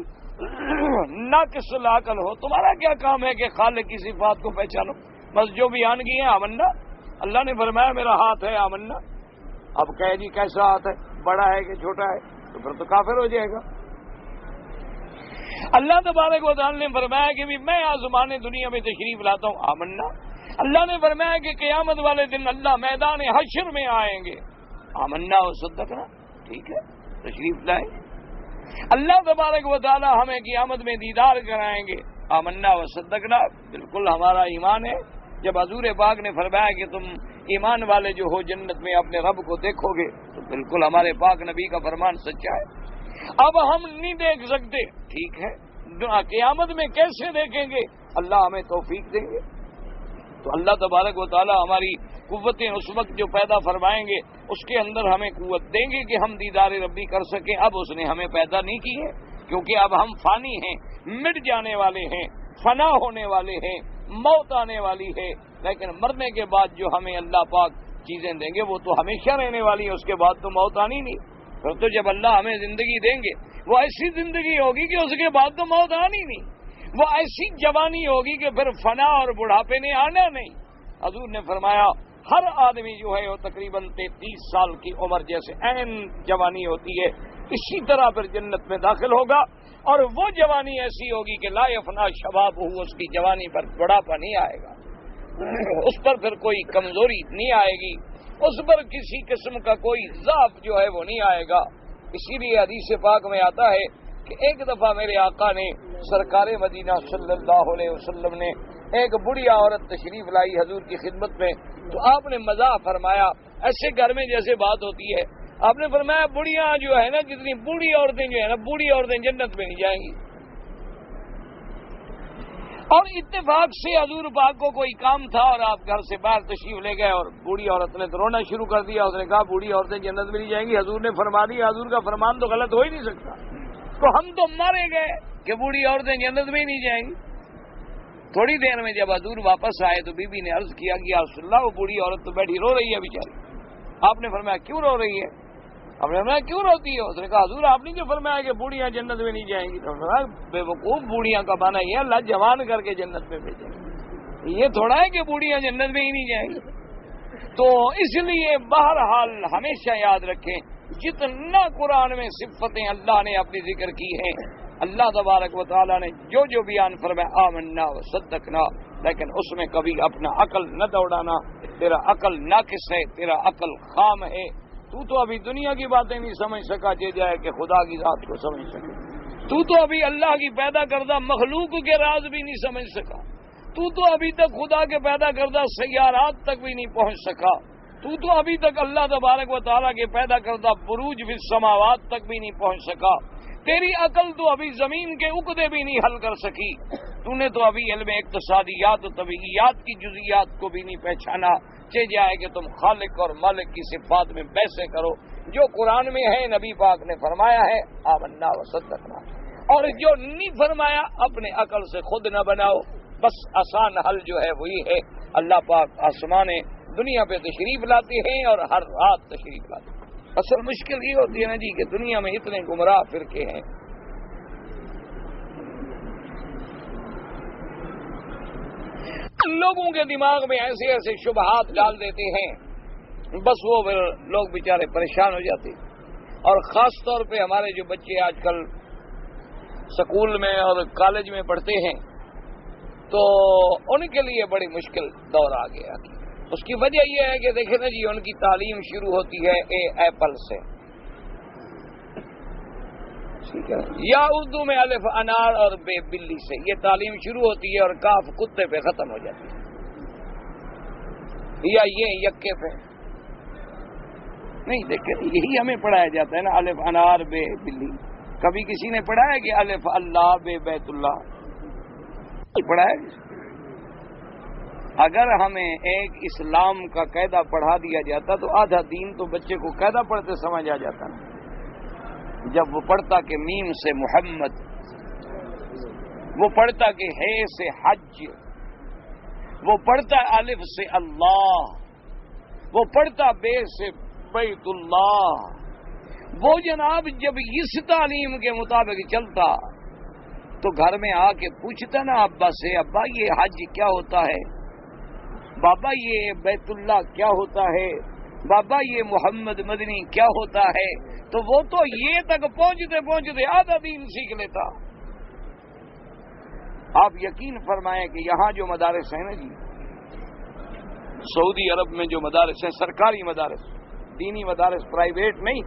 ناقص العقل ہو، تمہارا کیا کام ہے کہ خالق کی صفات کو پہچانو؟ بس جو بیان کی ہے آمنا، اللہ نے فرمایا میرا ہاتھ ہے آمنا، اب کہے جی کیسا ہاتھ ہے، بڑا ہے کہ چھوٹا ہے، تو پھر تو کافر ہو جائے گا۔ اللہ تبارک و تعالی نے فرمایا کہ میں آزمان دنیا میں تشریف لاتا ہوں، آمنا۔ اللہ نے فرمایا کہ قیامت والے دن اللہ میدان حشر میں آئیں گے، آمنا و صدقنا، ٹھیک ہے، تشریف لائیں۔ اللہ تبارک و تعالی ہمیں قیامت میں دیدار کرائیں گے، آمنا و صدقنا، بالکل ہمارا ایمان ہے۔ جب حضور پاک نے فرمایا کہ تم ایمان والے جو ہو جنت میں اپنے رب کو دیکھو گے، تو بالکل ہمارے پاک نبی کا فرمان سچا ہے۔ اب ہم نہیں دیکھ سکتے، ٹھیک ہے، قیامت میں کیسے دیکھیں گے؟ اللہ ہمیں توفیق دیں گے۔ تو اللہ تبارک و تعالی ہماری قوتیں اس وقت جو پیدا فرمائیں گے، اس کے اندر ہمیں قوت دیں گے کہ ہم دیدار ربی کر سکیں۔ اب اس نے ہمیں پیدا نہیں کی ہے، کیونکہ اب ہم فانی ہیں، مٹ جانے والے ہیں، فنا ہونے والے ہیں، موت آنے والی ہے، لیکن مرنے کے بعد جو ہمیں اللہ پاک چیزیں دیں گے وہ تو ہمیشہ رہنے والی ہے، اس کے بعد تو موت آنی نہیں۔ پھر تو جب اللہ ہمیں زندگی دیں گے وہ ایسی زندگی ہوگی کہ اس کے بعد تو موت آنی نہیں، وہ ایسی جوانی ہوگی کہ پھر فنا اور بڑھاپے نے آنا نہیں۔ حضور نے فرمایا ہر آدمی جو ہے وہ تقریباً 33 سال کی عمر جیسے عین جوانی ہوتی ہے، اسی طرح پھر جنت میں داخل ہوگا، اور وہ جوانی ایسی ہوگی کہ لا یفنا شباب ہو، اس کی جوانی پر بڑھاپا نہیں آئے گا، اس پر پھر کوئی کمزوری نہیں آئے گی، اس پر کسی قسم کا کوئی ضعف جو ہے وہ نہیں آئے گا۔ اسی لیے حدیث پاک میں آتا ہے کہ ایک دفعہ میرے آقا نے سرکار مدینہ صلی اللہ علیہ وسلم نے ایک بڑھی عورت تشریف لائی حضور کی خدمت میں، تو آپ نے مزاح فرمایا، ایسے گھر میں جیسے بات ہوتی ہے، آپ نے فرمایا بڑھیاں جو ہے نا، کتنی بوڑھی عورتیں جو ہے نا، بوڑھی عورتیں جنت میں نہیں جائیں گی۔ اور اتفاق سے حضور پاک کو کوئی کام تھا اور آپ گھر سے باہر تشریف لے گئے، اور بوڑھی عورت نے تو رونا شروع کر دیا، اس نے کہا بوڑھی عورتیں جنت میں نہیں جائیں گی، حضور نے فرما دیا، حضور کا فرمان تو غلط ہو ہی نہیں سکتا، تو ہم تو مارے گئے کہ بوڑھی عورتیں جنت میں ہی نہیں جائیں گی۔ تھوڑی دیر میں جب حضور واپس آئے تو بی بی نے عرض کیا کہ یا رسول اللہ، وہ بوڑھی عورت تو بیٹھی رو رہی ہے بیچاری۔ آپ نے فرمایا کیوں رو رہی ہے؟ آپ نے فرمایا کیوں روتی ہے؟ اس نے کہا حضور آپ نے جو فرمایا کہ بوڑھیاں جنت میں نہیں جائیں گی، تو فرمایا بے وقوف، بوڑھیاں کا معنی یہ اللہ جوان کر کے جنت میں بھیجیں گے، یہ تھوڑا ہے کہ بوڑھیاں جنت میں ہی نہیں جائیں گی۔ تو اس لیے بہرحال ہمیشہ یاد رکھیں، جتنا قرآن میں صفتیں اللہ نے اپنی ذکر کی ہیں، اللہ تبارک و تعالیٰ نے جو جو بیان فرمایا آمنا و صدقنا، لیکن اس میں کبھی اپنا عقل نہ دوڑانا۔ تیرا عقل ناقص ہے، تیرا عقل خام ہے، تو ابھی دنیا کی باتیں نہیں سمجھ سکا، جے جائے کہ خدا کی ذات کو سمجھ سکے۔ تو ابھی اللہ کی پیدا کردہ مخلوق کے راز بھی نہیں سمجھ سکا، تو ابھی تک خدا کے پیدا کردہ سیارات تک بھی نہیں پہنچ سکا، تو ابھی تک اللہ تبارک و تعالیٰ کے پیدا کردہ بروج فی السماوات تک بھی نہیں پہنچ سکا۔ تیری عقل تو ابھی زمین کے عقدے بھی نہیں حل کر سکی، تو نے تو ابھی علم اقتصادیات و طبیعیات کی جزئیات کو بھی نہیں پہچانا، چہ جائے کہ تم خالق اور مالک کی صفات میں بحثیں کرو۔ جو قرآن میں ہے نبی پاک نے فرمایا ہے آمنا و صدقنا، اور جو نہیں فرمایا اپنے عقل سے خود نہ بناؤ۔ بس آسان حل جو ہے وہی ہے، اللہ پاک آسمان دنیا پہ تشریف لاتے ہیں اور ہر رات تشریف لاتے ہیں۔ اصل مشکل یہ ہوتی ہے نا جی کہ دنیا میں اتنے گمراہ فرقے ہیں، لوگوں کے دماغ میں ایسے ایسے شبہات ڈال دیتے ہیں، بس وہ پھر لوگ بیچارے پریشان ہو جاتے ہیں۔ اور خاص طور پہ ہمارے جو بچے آج کل سکول میں اور کالج میں پڑھتے ہیں تو ان کے لیے بڑی مشکل دور آ گیا۔ اس کی وجہ یہ ہے کہ دیکھیں نا جی، ان کی تعلیم شروع ہوتی ہے اے ایپل سے، ٹھیک ہے، یا اردو میں الف انار اور بے بلی سے، یہ تعلیم شروع ہوتی ہے، اور کاف کتے پہ ختم ہو جاتی ہے، یا یہ یکے پہ نہیں۔ دیکھیں یہی ہمیں پڑھایا جاتا ہے نا، الف انار بے بلی۔ کبھی کسی نے پڑھایا کہ الف اللہ بے بیت اللہ؟ پڑھایا؟ اگر ہمیں ایک اسلام کا قاعدہ پڑھا دیا جاتا تو آدھا دین تو بچے کو قاعدہ پڑھتے سمجھ آ جاتا نا۔ جب وہ پڑھتا کہ میم سے محمد، وہ پڑھتا کہ ہے سے حج، وہ پڑھتا الف سے اللہ، وہ پڑھتا بے سے بیت اللہ، وہ جناب جب اس تعلیم کے مطابق چلتا تو گھر میں آ کے پوچھتا نا ابا سے، ابا یہ حج کیا ہوتا ہے، بابا یہ بیت اللہ کیا ہوتا ہے، بابا یہ محمد مدنی کیا ہوتا ہے، تو وہ تو یہ تک پہنچتے پہنچتے آدھا دین سیکھ لیتا۔ آپ یقین فرمائیں کہ یہاں جو مدارس ہیں نا جی، سعودی عرب میں جو مدارس ہیں، سرکاری مدارس، دینی مدارس، پرائیویٹ نہیں،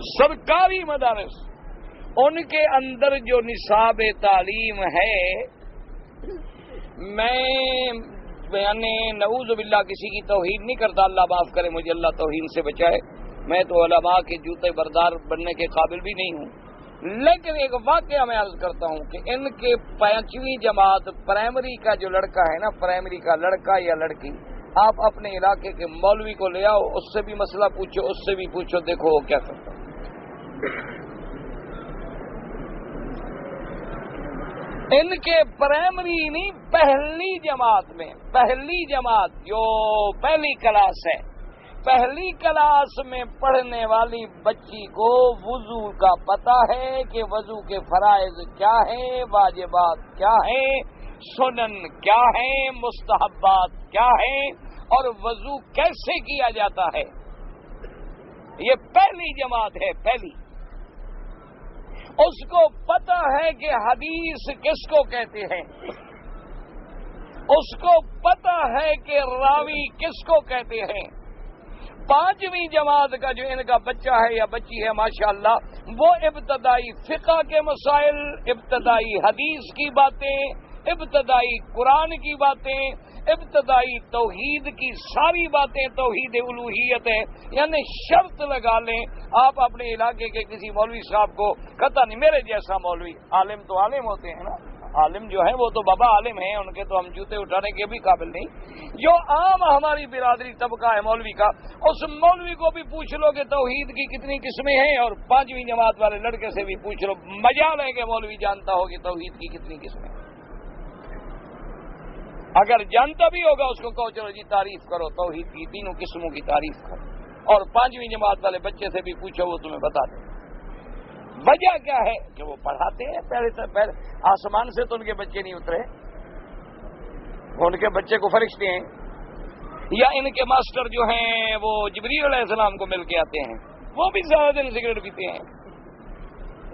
سرکاری مدارس، ان کے اندر جو نصاب تعلیم ہے، میں نعوذ باللہ کسی کی توہین نہیں کرتا، اللہ معاف کرے مجھے، اللہ توہین سے بچائے، میں تو علماء کے جوتے بردار بننے کے قابل بھی نہیں ہوں، لیکن ایک واقعہ میں عرض کرتا ہوں کہ ان کے 5ویں جماعت پرائمری کا جو لڑکا ہے نا، پرائمری کا لڑکا یا لڑکی، آپ اپنے علاقے کے مولوی کو لے آؤ، اس سے بھی مسئلہ پوچھو، اس سے بھی پوچھو، دیکھو وہ کیا کرتا ہے۔ ان کے پرائمری نہیں، پہلی جماعت میں، پہلی جماعت جو پہلی کلاس ہے، پہلی کلاس میں پڑھنے والی بچی کو وضو کا پتہ ہے کہ وضو کے فرائض کیا ہیں، واجبات کیا ہیں، سنن کیا ہیں، مستحبات کیا ہیں، اور وضو کیسے کیا جاتا ہے۔ یہ پہلی جماعت ہے، پہلی۔ اس کو پتہ ہے کہ حدیث کس کو کہتے ہیں، اس کو پتہ ہے کہ راوی کس کو کہتے ہیں۔ 5ویں جماعت کا جو ان کا بچہ ہے یا بچی ہے ماشاءاللہ، وہ ابتدائی فقہ کے مسائل، ابتدائی حدیث کی باتیں، ابتدائی قرآن کی باتیں، ابتدائی توحید کی ساری باتیں، توحید الوہیت ہے، یعنی شرط لگا لیں آپ اپنے علاقے کے کسی مولوی صاحب کو، کہتا نہیں میرے جیسا مولوی، عالم تو عالم ہوتے ہیں نا، عالم جو ہیں وہ تو بابا عالم ہیں، ان کے تو ہم جوتے اٹھانے کے بھی قابل نہیں، جو عام ہماری برادری طبقہ ہے مولوی کا، اس مولوی کو بھی پوچھ لو کہ توحید کی کتنی قسمیں ہیں، اور 5ویں جماعت والے لڑکے سے بھی پوچھ لو، مجال ہے کہ مولوی جانتا ہو کہ توحید کی کتنی قسمیں ہیں۔ اگر جانتا بھی ہوگا اس کو کہو چلو جی تعریف کرو توحید کی، تینوں قسموں کی تعریف کرو، اور 5ویں جماعت والے بچے سے بھی پوچھو وہ تمہیں بتا دیں۔ وجہ کیا ہے کہ وہ پڑھاتے ہیں، پہلے آسمان سے تو ان کے بچے نہیں اترے، ان کے بچے کو فرشتے ہیں، یا ان کے ماسٹر جو ہیں وہ جبریل علیہ السلام کو مل کے آتے ہیں، وہ بھی زیادہ دن سگریٹ پیتے ہیں،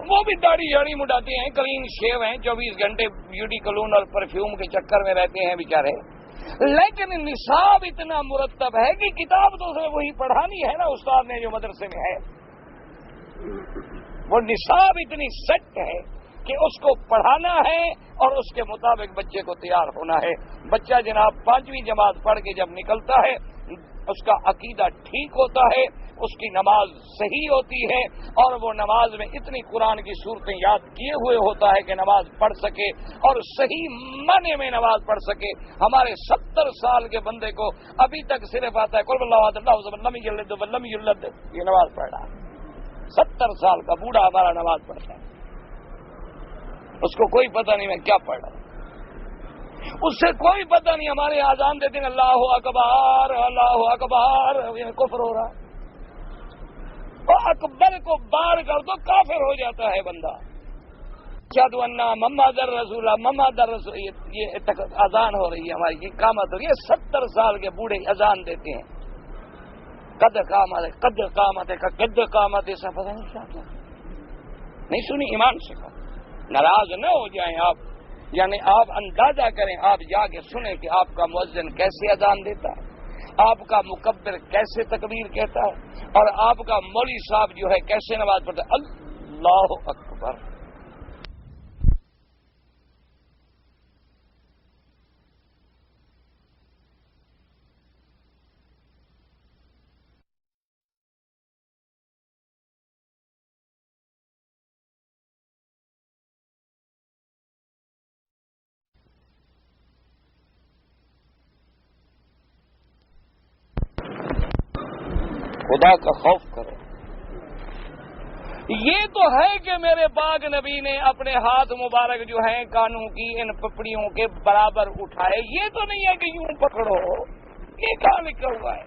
وہ بھی داڑھی جھاڑی مڈاتے ہیں، کلین شیو ہیں، 24 گھنٹے بیوٹی کلون اور پرفیوم کے چکر میں رہتے ہیں بیچارے، لیکن نصاب اتنا مرتب ہے کہ کتاب تو اسے وہی پڑھانی ہے نا استاد نے جو مدرسے میں ہے، وہ نصاب اتنی سخت ہے کہ اس کو پڑھانا ہے اور اس کے مطابق بچے کو تیار ہونا ہے۔ بچہ جناب 5ویں جماعت پڑھ کے جب نکلتا ہے اس کا عقیدہ ٹھیک ہوتا ہے، اس کی نماز صحیح ہوتی ہے، اور وہ نماز میں اتنی قرآن کی صورتیں یاد کیے ہوئے ہوتا ہے کہ نماز پڑھ سکے اور صحیح معنی میں نماز پڑھ سکے۔ ہمارے 70 سال کے بندے کو ابھی تک صرف آتا ہے قل اللہ احد اللہ الصمد لم یلد ولم یولد، یہ نماز پڑھ رہا ہے۔ 70 سال کا بوڑھا ہمارا نماز پڑھتا ہے، اس کو کوئی پتہ نہیں میں کیا پڑھ رہا ہوں، اس سے کوئی پتہ نہیں۔ ہمارے آذان دیتے ہیں اللہ اکبر اللہ اکبر، یہ کفر ہو رہا ہے۔ اور اکبر کو بار کر دو کافر ہو جاتا ہے بندہ۔ اشہد ان محمد رسول محمد رسول، یہ اذان ہو رہی ہے ہماری، یہ قامت ہو رہی ہے۔ 70 سال کے بوڑھے اذان دیتے ہیں، قد قامت ہے قد قامت ہے قد قامت، ایسا پتہ نہیں کیا نہیں سنی، ایمان سے کہا۔ ناراض نہ ہو جائیں آپ، یعنی آپ اندازہ کریں، آپ جا کے سنیں کہ آپ کا مؤذن کیسے اذان دیتا ہے، آپ کا مکبر کیسے تکبیر کہتا ہے، اور آپ کا مولوی صاحب جو ہے کیسے نماز پڑھتا ہے۔ اللہ اکبر۔ خدا کا خوف کرو۔ یہ تو ہے کہ میرے پاک نبی نے اپنے ہاتھ مبارک جو ہیں کانوں کی ان پپڑیوں کے برابر اٹھائے، یہ تو نہیں ہے کہ یوں پکڑو، یہ کہاں لکھا ہوا ہے؟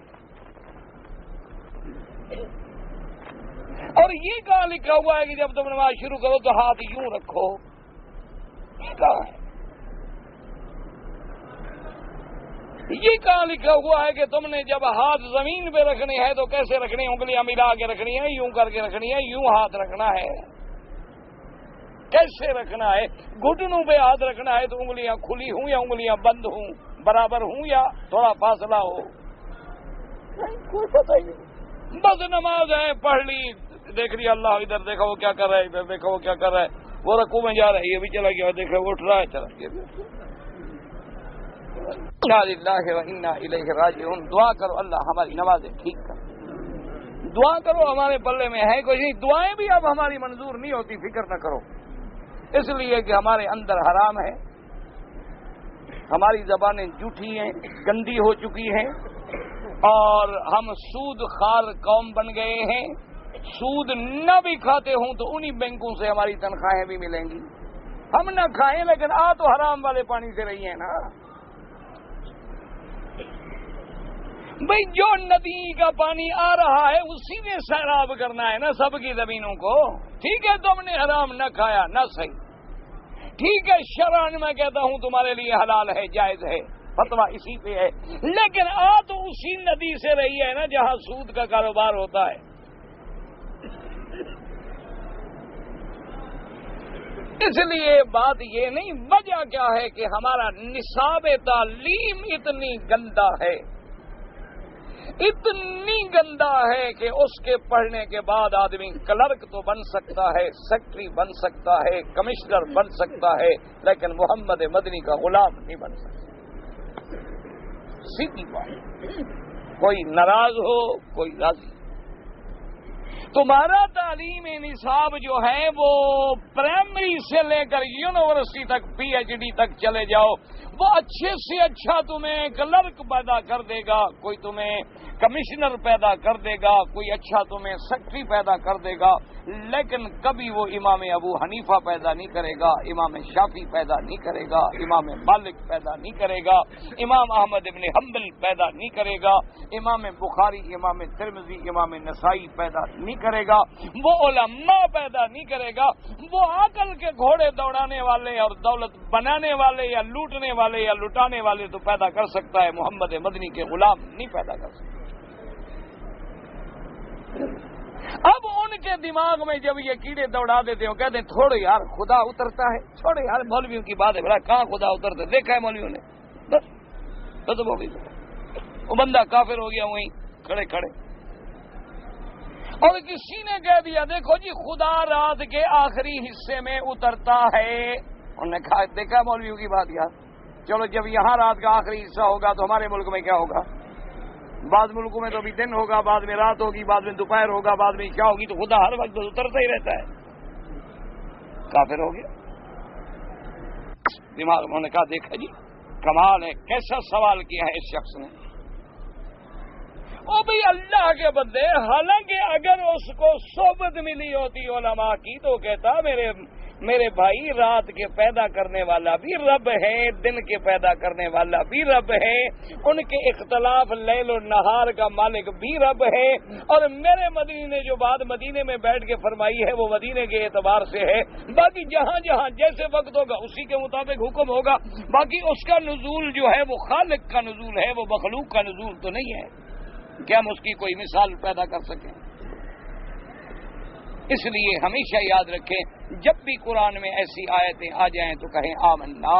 اور یہ کہاں لکھا ہوا ہے کہ جب تم نماز شروع کرو تو ہاتھ یوں رکھو؟ یہ کہاں ہے؟ یہ کہاں لکھا ہوا ہے کہ تم نے جب ہاتھ زمین پہ رکھنے ہیں تو کیسے رکھنے، انگلیاں ملا کے رکھنی ہے، یوں کر کے رکھنی ہے، یوں ہاتھ رکھنا ہے؟ کیسے رکھنا ہے؟ گھٹنوں پہ ہاتھ رکھنا ہے تو انگلیاں کھلی ہوں یا انگلیاں بند ہوں، برابر ہوں یا تھوڑا فاصلہ ہو؟ کوئی پتہ ہی نہیں، بس نماز ہے پڑھ لی، دیکھ رہی اللہ ادھر دیکھا وہ کیا کر رہا ہے، ادھر دیکھا وہ کیا کر رہا ہے، وہ رکوع میں جا رہا ہے یہ بھی چلا گیا، دیکھ رہا وہ اٹھ رہا ہے چلا گیا۔ انا للہ و انا الیہ راجعون۔ دعا کرو اللہ ہماری نمازیں ٹھیک کر، دعا کرو، ہمارے پلے میں ہے کوئی نہیں، دعائیں بھی اب ہماری منظور نہیں ہوتی، فکر نہ کرو، اس لیے کہ ہمارے اندر حرام ہے، ہماری زبانیں جھوٹی ہیں، گندی ہو چکی ہیں، اور ہم سود خار قوم بن گئے ہیں۔ سود نہ بھی کھاتے ہوں تو انہی بینکوں سے ہماری تنخواہیں بھی ملیں گی، ہم نہ کھائیں لیکن آ تو حرام والے پانی سے رہی ہیں نا۔ بھئی جو ندی کا پانی آ رہا ہے اسی نے سیراب کرنا ہے نا سب کی زمینوں کو۔ ٹھیک ہے تم نے حرام نہ کھایا نہ صحیح، ٹھیک ہے شرعاً میں کہتا ہوں تمہارے لیے حلال ہے، جائز ہے، فتویٰ اسی پہ ہے، لیکن آ تو اسی ندی سے رہی ہے نا جہاں سود کا کاروبار ہوتا ہے۔ اس لیے بات یہ نہیں، وجہ کیا ہے کہ ہمارا نصاب تعلیم اتنی گندا ہے، اتنی گندا ہے کہ اس کے پڑھنے کے بعد آدمی کلرک تو بن سکتا ہے، سیکٹری بن سکتا ہے، کمشنر بن سکتا ہے، لیکن محمد مدنی کا غلام نہیں بن سکتا۔ سیدھی بات، کوئی ناراض ہو کوئی راضی۔ تمہارا تعلیم نصاب جو ہے وہ پرائمری سے لے کر یونیورسٹی تک پی ایچ ڈی تک چلے جاؤ، وہ اچھے سے اچھا تمہیں کلرک پیدا کر دے گا، کوئی تمہیں کمشنر پیدا کر دے گا، کوئی اچھا تمہیں سیکٹری پیدا کر دے گا، لیکن کبھی وہ امام ابو حنیفہ پیدا نہیں کرے گا، امام شافعی پیدا نہیں کرے گا، امام مالک پیدا نہیں کرے گا، امام احمد ابن حنبل پیدا نہیں کرے گا، امام بخاری، امام ترمذی، امام نسائی پیدا نہیں کرے گا، وہ علماء پیدا نہیں کرے گا، وہ عقل کے گھوڑے دوڑانے والے اور دولت بنانے والے یا لوٹنے والے یا لٹانے والے تو پیدا کر سکتا ہے، محمد مدنی کے غلام نہیں پیدا کر سکتا۔ اب ان کے دماغ میں جب یہ کیڑے دوڑا دیتے ہو، کہتے ہیں تھوڑے یار خدا اترتا ہے، چھوڑے یار مولویوں کی بات ہے، بڑا کہاں خدا اترتا ہے، دیکھا ہے مولویوں نے، بس ختم ہو گئی، وہ بندہ کافر ہو گیا وہیں کھڑے کھڑے۔ اور کسی نے کہہ دیا دیکھو جی خدا رات کے آخری حصے میں اترتا ہے، انہوں نے کہا دیکھا مولویوں کی بات یار، چلو جب یہاں رات کا آخری حصہ ہوگا تو ہمارے ملک میں کیا ہوگا؟ بعض ملکوں میں تو ابھی دن ہوگا، بعد میں رات ہوگی، بعد میں دوپہر ہوگا، بعد میں عشاء ہوگی، تو خدا ہر وقت اترتا ہی رہتا ہے، کافر ہو گیا۔ دماغ میں نے کہا دیکھا جی کمال ہے، کیسا سوال کیا ہے اس شخص نے۔ او بھئی اللہ کے بندے، حالانکہ اگر اس کو صحبت ملی ہوتی علماء کی تو کہتا میرے بھائی رات کے پیدا کرنے والا بھی رب ہے، دن کے پیدا کرنے والا بھی رب ہے، ان کے اختلاف لیل و نہار کا مالک بھی رب ہے، اور میرے مدینے نے جو بات مدینے میں بیٹھ کے فرمائی ہے وہ مدینے کے اعتبار سے ہے، باقی جہاں جہاں جیسے وقت ہوگا اسی کے مطابق حکم ہوگا، باقی اس کا نزول جو ہے وہ خالق کا نزول ہے، وہ مخلوق کا نزول تو نہیں ہے کہ ہم اس کی کوئی مثال پیدا کر سکیں۔ اس لیے ہمیشہ یاد رکھیں جب بھی قرآن میں ایسی آیتیں آ جائیں تو کہیں آمنا،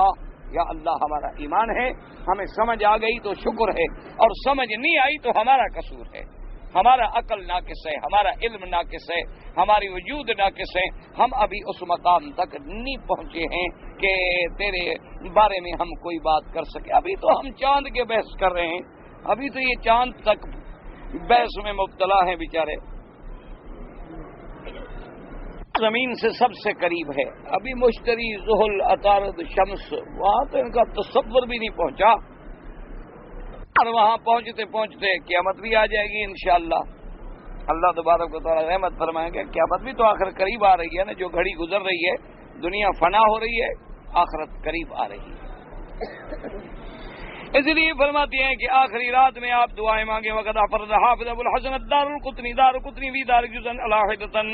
یا اللہ ہمارا ایمان ہے، ہمیں سمجھ آ گئی تو شکر ہے، اور سمجھ نہیں آئی تو ہمارا قصور ہے، ہمارا عقل ناقص ہے، ہمارا علم ناقص ہے، ہماری وجود ناقص ہے، ہم ابھی اس مقام تک نہیں پہنچے ہیں کہ تیرے بارے میں ہم کوئی بات کر سکے۔ ابھی تو ہم چاند کے بحث کر رہے ہیں، ابھی تو یہ چاند تک بحث میں مبتلا ہیں بیچارے، زمین سے سب سے قریب ہے، ابھی مشتری، زحل، عطارد، شمس، وہاں تو ان کا تصور بھی نہیں پہنچا، اور وہاں پہنچتے پہنچتے قیامت بھی آ جائے گی انشاءاللہ۔ اللہ تبارک و تعالی رحمت فرمائیں گے، قیامت بھی تو آخر قریب آ رہی ہے نا، جو گھڑی گزر رہی ہے، دنیا فنا ہو رہی ہے، آخرت قریب آ رہی ہے۔ اس لیے فرماتے ہیں کہ آخری رات میں آپ دعائیں مانگیں، وقت حافظ ابو الحسن دار القطنی وی دار جزن علاحدتن،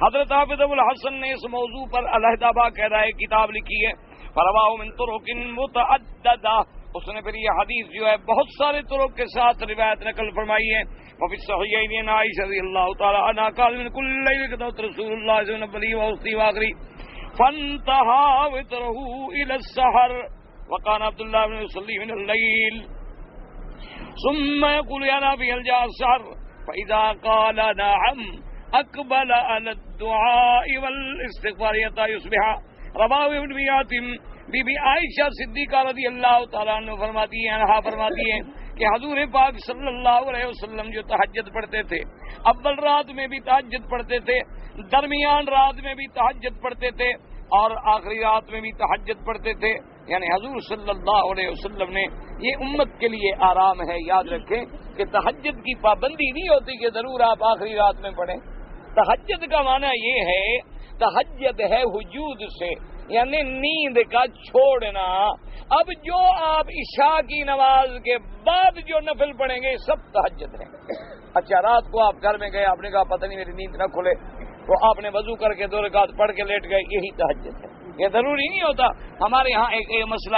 حضرت حافظ ابو الحسن نے اس موضوع پر علیحدہ باقاعدہ کتاب لکھی ہے، فرواہ من طرق متعددہ، اس نے پھر یہ حدیث جو ہے بہت سارے طرق کے ساتھ روایت نقل فرمائی ہے۔ وفی الصحیحین عائشہ رضی اللہ تعالی عنہا قال من کل لیل قضت رسول اللہ صلی اللہ علیہ وسلم واوصی واخری فانتهى وتره الى السحر وقال عبد الله بن يصلي من الليل ثم يقول يا نبي هل جاء السحر فإذا قال نعم أقبل على الدعاء والاستغفار حتى يصبح۔ رواه ابن حاتم۔ بی بی عائشہ صدیقہ رضی اللہ تعالیٰ عنہ فرماتی ہیں کہ حضور پاک صلی اللہ علیہ وسلم جو تہجد پڑھتے تھے، اول رات میں بھی تہجد پڑھتے تھے، درمیان رات میں بھی تہجد پڑھتے تھے، اور آخری رات میں بھی تہجد پڑھتے تھے، یعنی حضور صلی اللہ علیہ وسلم نے یہ امت کے لیے آرام ہے۔ یاد رکھیں کہ تہجد کی پابندی نہیں ہوتی کہ ضرور آپ آخری رات میں پڑھیں، تہجد کا معنی یہ ہے، تہجد ہے وجود سے، یعنی نیند کا چھوڑنا۔ اب جو آپ عشاء کی نماز کے بعد جو نفل پڑھیں گے سب تہجد ہیں۔ اچھا رات کو آپ گھر میں گئے، آپ نے کہا پتہ نہیں میری نیند نہ کھلے، تو آپ نے وضو کر کے 2 رکعت پڑھ کے لیٹ گئے، یہی تہجد ہے۔ یہ ضروری نہیں ہوتا، ہمارے ہاں ایک مسئلہ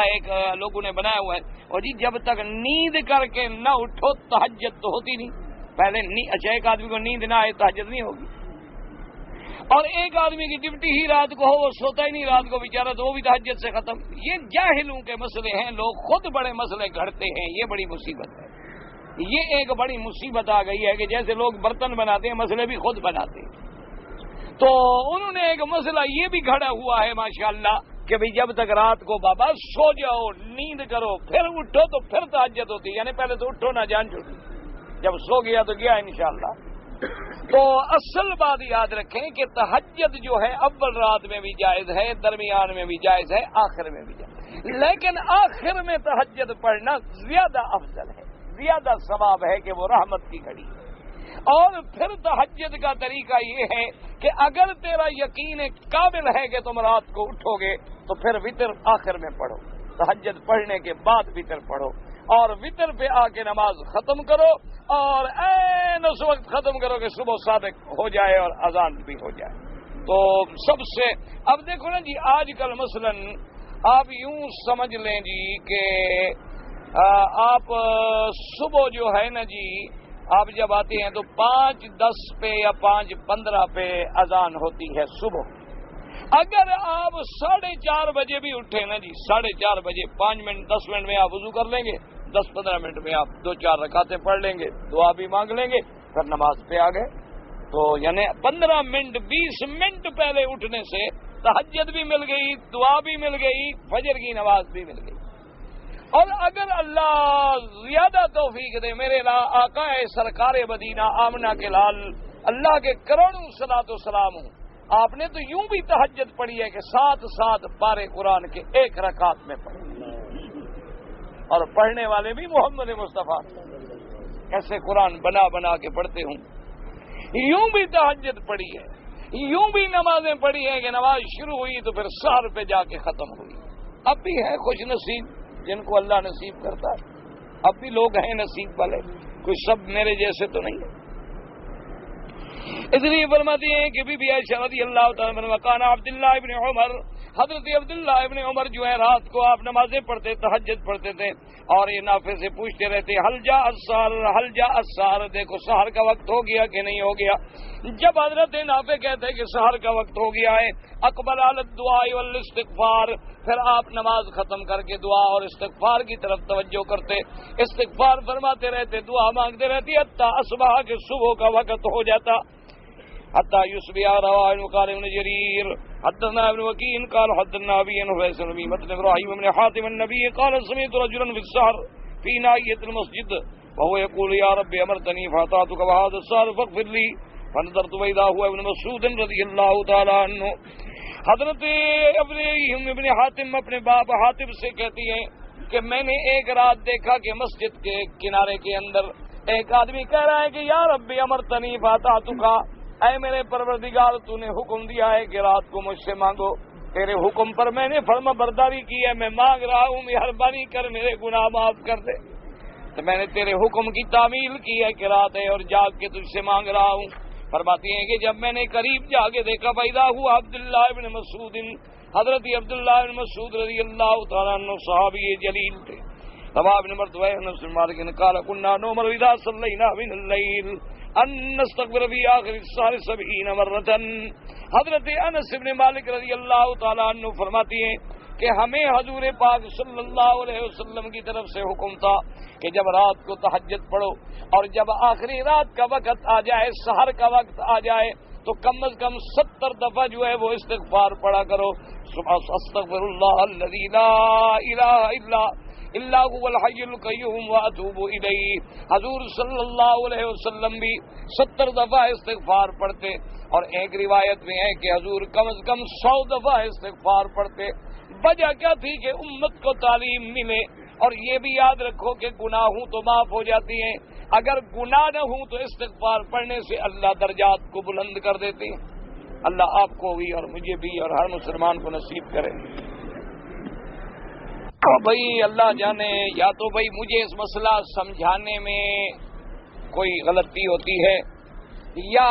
لوگوں نے بنایا ہوا ہے، اور جی جب تک نیند کر کے نہ اٹھو تہجد تو ہوتی نہیں۔ پہلے اچھا ایک آدمی کو نیند نہ آئے تہجد نہیں ہوگی، اور ایک آدمی کی ڈیوٹی ہی رات کو ہو، وہ سوتا ہی نہیں رات کو بیچارہ، تو وہ بھی تہجد سے ختم۔ یہ جاہلوں کے مسئلے ہیں، لوگ خود بڑے مسئلے گھڑتے ہیں، یہ بڑی مصیبت ہے۔ یہ ایک بڑی مصیبت آ گئی ہے کہ جیسے لوگ برتن بناتے ہیں مسئلے بھی خود بناتے ہیں، تو انہوں نے ایک مسئلہ یہ بھی گھڑا ہوا ہے ماشاءاللہ کہ بھئی جب تک رات کو بابا سو جاؤ، نیند کرو، پھر اٹھو تو پھر تہجد ہوتی، یعنی پہلے تو اٹھو نہ جان چھوٹی، جب سو گیا تو گیا انشاءاللہ۔ تو اصل بات یاد رکھیں کہ تہجد جو ہے اول رات میں بھی جائز ہے، درمیان میں بھی جائز ہے، آخر میں بھی جائز ہے، لیکن آخر میں تہجد پڑھنا زیادہ افضل ہے، زیادہ ثواب ہے کہ وہ رحمت کی گھڑی ہے۔ اور پھر تہجد کا طریقہ یہ ہے کہ اگر تیرا یقین کامل ہے کہ تم رات کو اٹھو گے تو پھر وتر آخر میں پڑھو، تہجد پڑھنے کے بعد وتر پڑھو، اور وتر پہ آ کے نماز ختم کرو، اور عین اس وقت ختم کرو کہ صبح صادق ہو جائے اور اذان بھی ہو جائے۔ تو سب سے اب دیکھو نا جی، آج کل مثلا آپ یوں سمجھ لیں جی کہ آپ صبح جو ہے نا جی، آپ جب آتے ہیں تو 5:10 پہ یا 5:15 پہ اذان ہوتی ہے صبح۔ اگر آپ 4:30 بجے بھی اٹھے نا جی، 4:30 بجے 5 منٹ 10 منٹ میں آپ وضو کر لیں گے، 10-15 منٹ میں آپ 2-4 رکعتیں پڑھ لیں گے، دعا بھی مانگ لیں گے، پھر نماز پہ آ گئے۔ تو یعنی 15 منٹ 20 منٹ پہلے اٹھنے سے تہجد بھی مل گئی، دعا بھی مل گئی، فجر کی نماز بھی مل گئی۔ اور اگر اللہ زیادہ توفیق دے میرے آقا سرکار مدینہ آمنہ کے لال اللہ کے کروڑوں صلاۃ و سلام ہوں، آپ نے تو یوں بھی تہجد پڑھی ہے کہ 7 پارے قرآن کے ایک رکعت میں پڑھے، اور پڑھنے والے بھی محمد مصطفیٰ کیسے قرآن بنا بنا کے پڑھتے ہوں، یوں بھی تہجد پڑھی ہے، یوں بھی نمازیں پڑھی ہیں کہ نماز شروع ہوئی تو پھر سحر پہ جا کے ختم ہوئی۔ اب بھی ہے خوش نصیب جن کو اللہ نصیب کرتا ہے، اب بھی لوگ ہیں نصیب والے، کوئی سب میرے جیسے تو نہیں ہے۔ اس لیے فرماتی ہیں کہ بی بی عائشہ رضی اللہ تعالیٰ عنہ وکان عبداللہ ابن عمر، حضرت عبداللہ ابن عمر جو ہے رات کو آپ نمازیں پڑھتے تہجد پڑھتے تھے اور یہ نافع سے پوچھتے رہتے حل جاء السحر، دیکھو سحر کا وقت ہو گیا کہ نہیں ہو گیا۔ جب حضرت نافع کہتے کہ سحر کا وقت ہو گیا ہے، اقبل علی الدعاء والاستغفار، پھر آپ نماز ختم کر کے دعا اور استغفار کی طرف توجہ کرتے، استغفار فرماتے رہتے، دعا مانگتے رہتے حتی اصبح کے صبح کا وقت ہو جاتا، حتی یصبح رواه قال ابن جرير حدثنا ابن وكيع قال حدثنا ابي عن فيصل بن متن ابراهيم بن حاتم النبي قال سمعت رجلا في السحر في ناحية المسجد وهو يقول يا رب امرتني فاطعتك وهذا السحر فاغفر لي فنظرت فاذا هو ابن مسعود رضي الله تعالى عنه۔ حضرت ابن حاتم اپنے باپ حاتم سے کہتی ہیں کہ میں نے ایک رات دیکھا کہ مسجد کے کنارے کے اندر ایک آدمی کہہ رہا ہے کہ یا رب امرتنی فاطعتک، اے میرے پروردگار تو نے حکم دیا ہے کہ رات کو مجھ سے مانگو، تیرے حکم پر میں نے فرما برداری کی ہے، میں مانگ رہا ہوں مہربانی کر میرے گناہ معاف کر دے۔ تو میں نے تیرے حکم کی تعمیل کی ہے کہ رات ہے اور جاگ کے تجھ سے مانگ رہا ہوں۔ فرماتی ہیں کہ جب میں نے قریب جا کے دیکھا فیضا ہوا عبداللہ ابن مسعود، حضرت عبداللہ ابن مسعود رضی اللہ تعالیٰ عنہ صحابی جلیل تھے۔ رواه ابن مرتوى انس بن مالك قال كنا نؤمر اذا صلينا من الليل ان نستغفر في اخر السحر 70 مرة۔ حضرت انس بن مالک رضی اللہ تعالیٰ عنہ فرماتی ہیں کہ ہمیں حضور پاک صلی اللہ علیہ وسلم کی طرف سے حکم تھا کہ جب رات کو تہجد پڑھو اور جب آخری رات کا وقت آ جائے، سحر کا وقت آ جائے تو کم از کم 70 دفعہ جو ہے وہ استغفار پڑھا کرو، استغفر اللہ الذی لا الہ الا هو الحی القیوم واتوب الیہ۔ حضور صلی اللہ علیہ وسلم بھی 70 دفعہ استغفار پڑھتے، اور ایک روایت میں ہے کہ حضور کم از کم 100 دفعہ استغفار پڑھتے۔ وجہ کیا تھی کہ امت کو تعلیم ملے، اور یہ بھی یاد رکھو کہ گناہوں تو معاف ہو جاتی ہیں، اگر گناہ نہ ہوں تو استغفار پڑھنے سے اللہ درجات کو بلند کر دیتے ہیں۔ اللہ آپ کو بھی اور مجھے بھی اور ہر مسلمان کو نصیب کرے۔ بھائی اللہ جانے، یا تو بھائی مجھے اس مسئلہ سمجھانے میں کوئی غلطی ہوتی ہے یا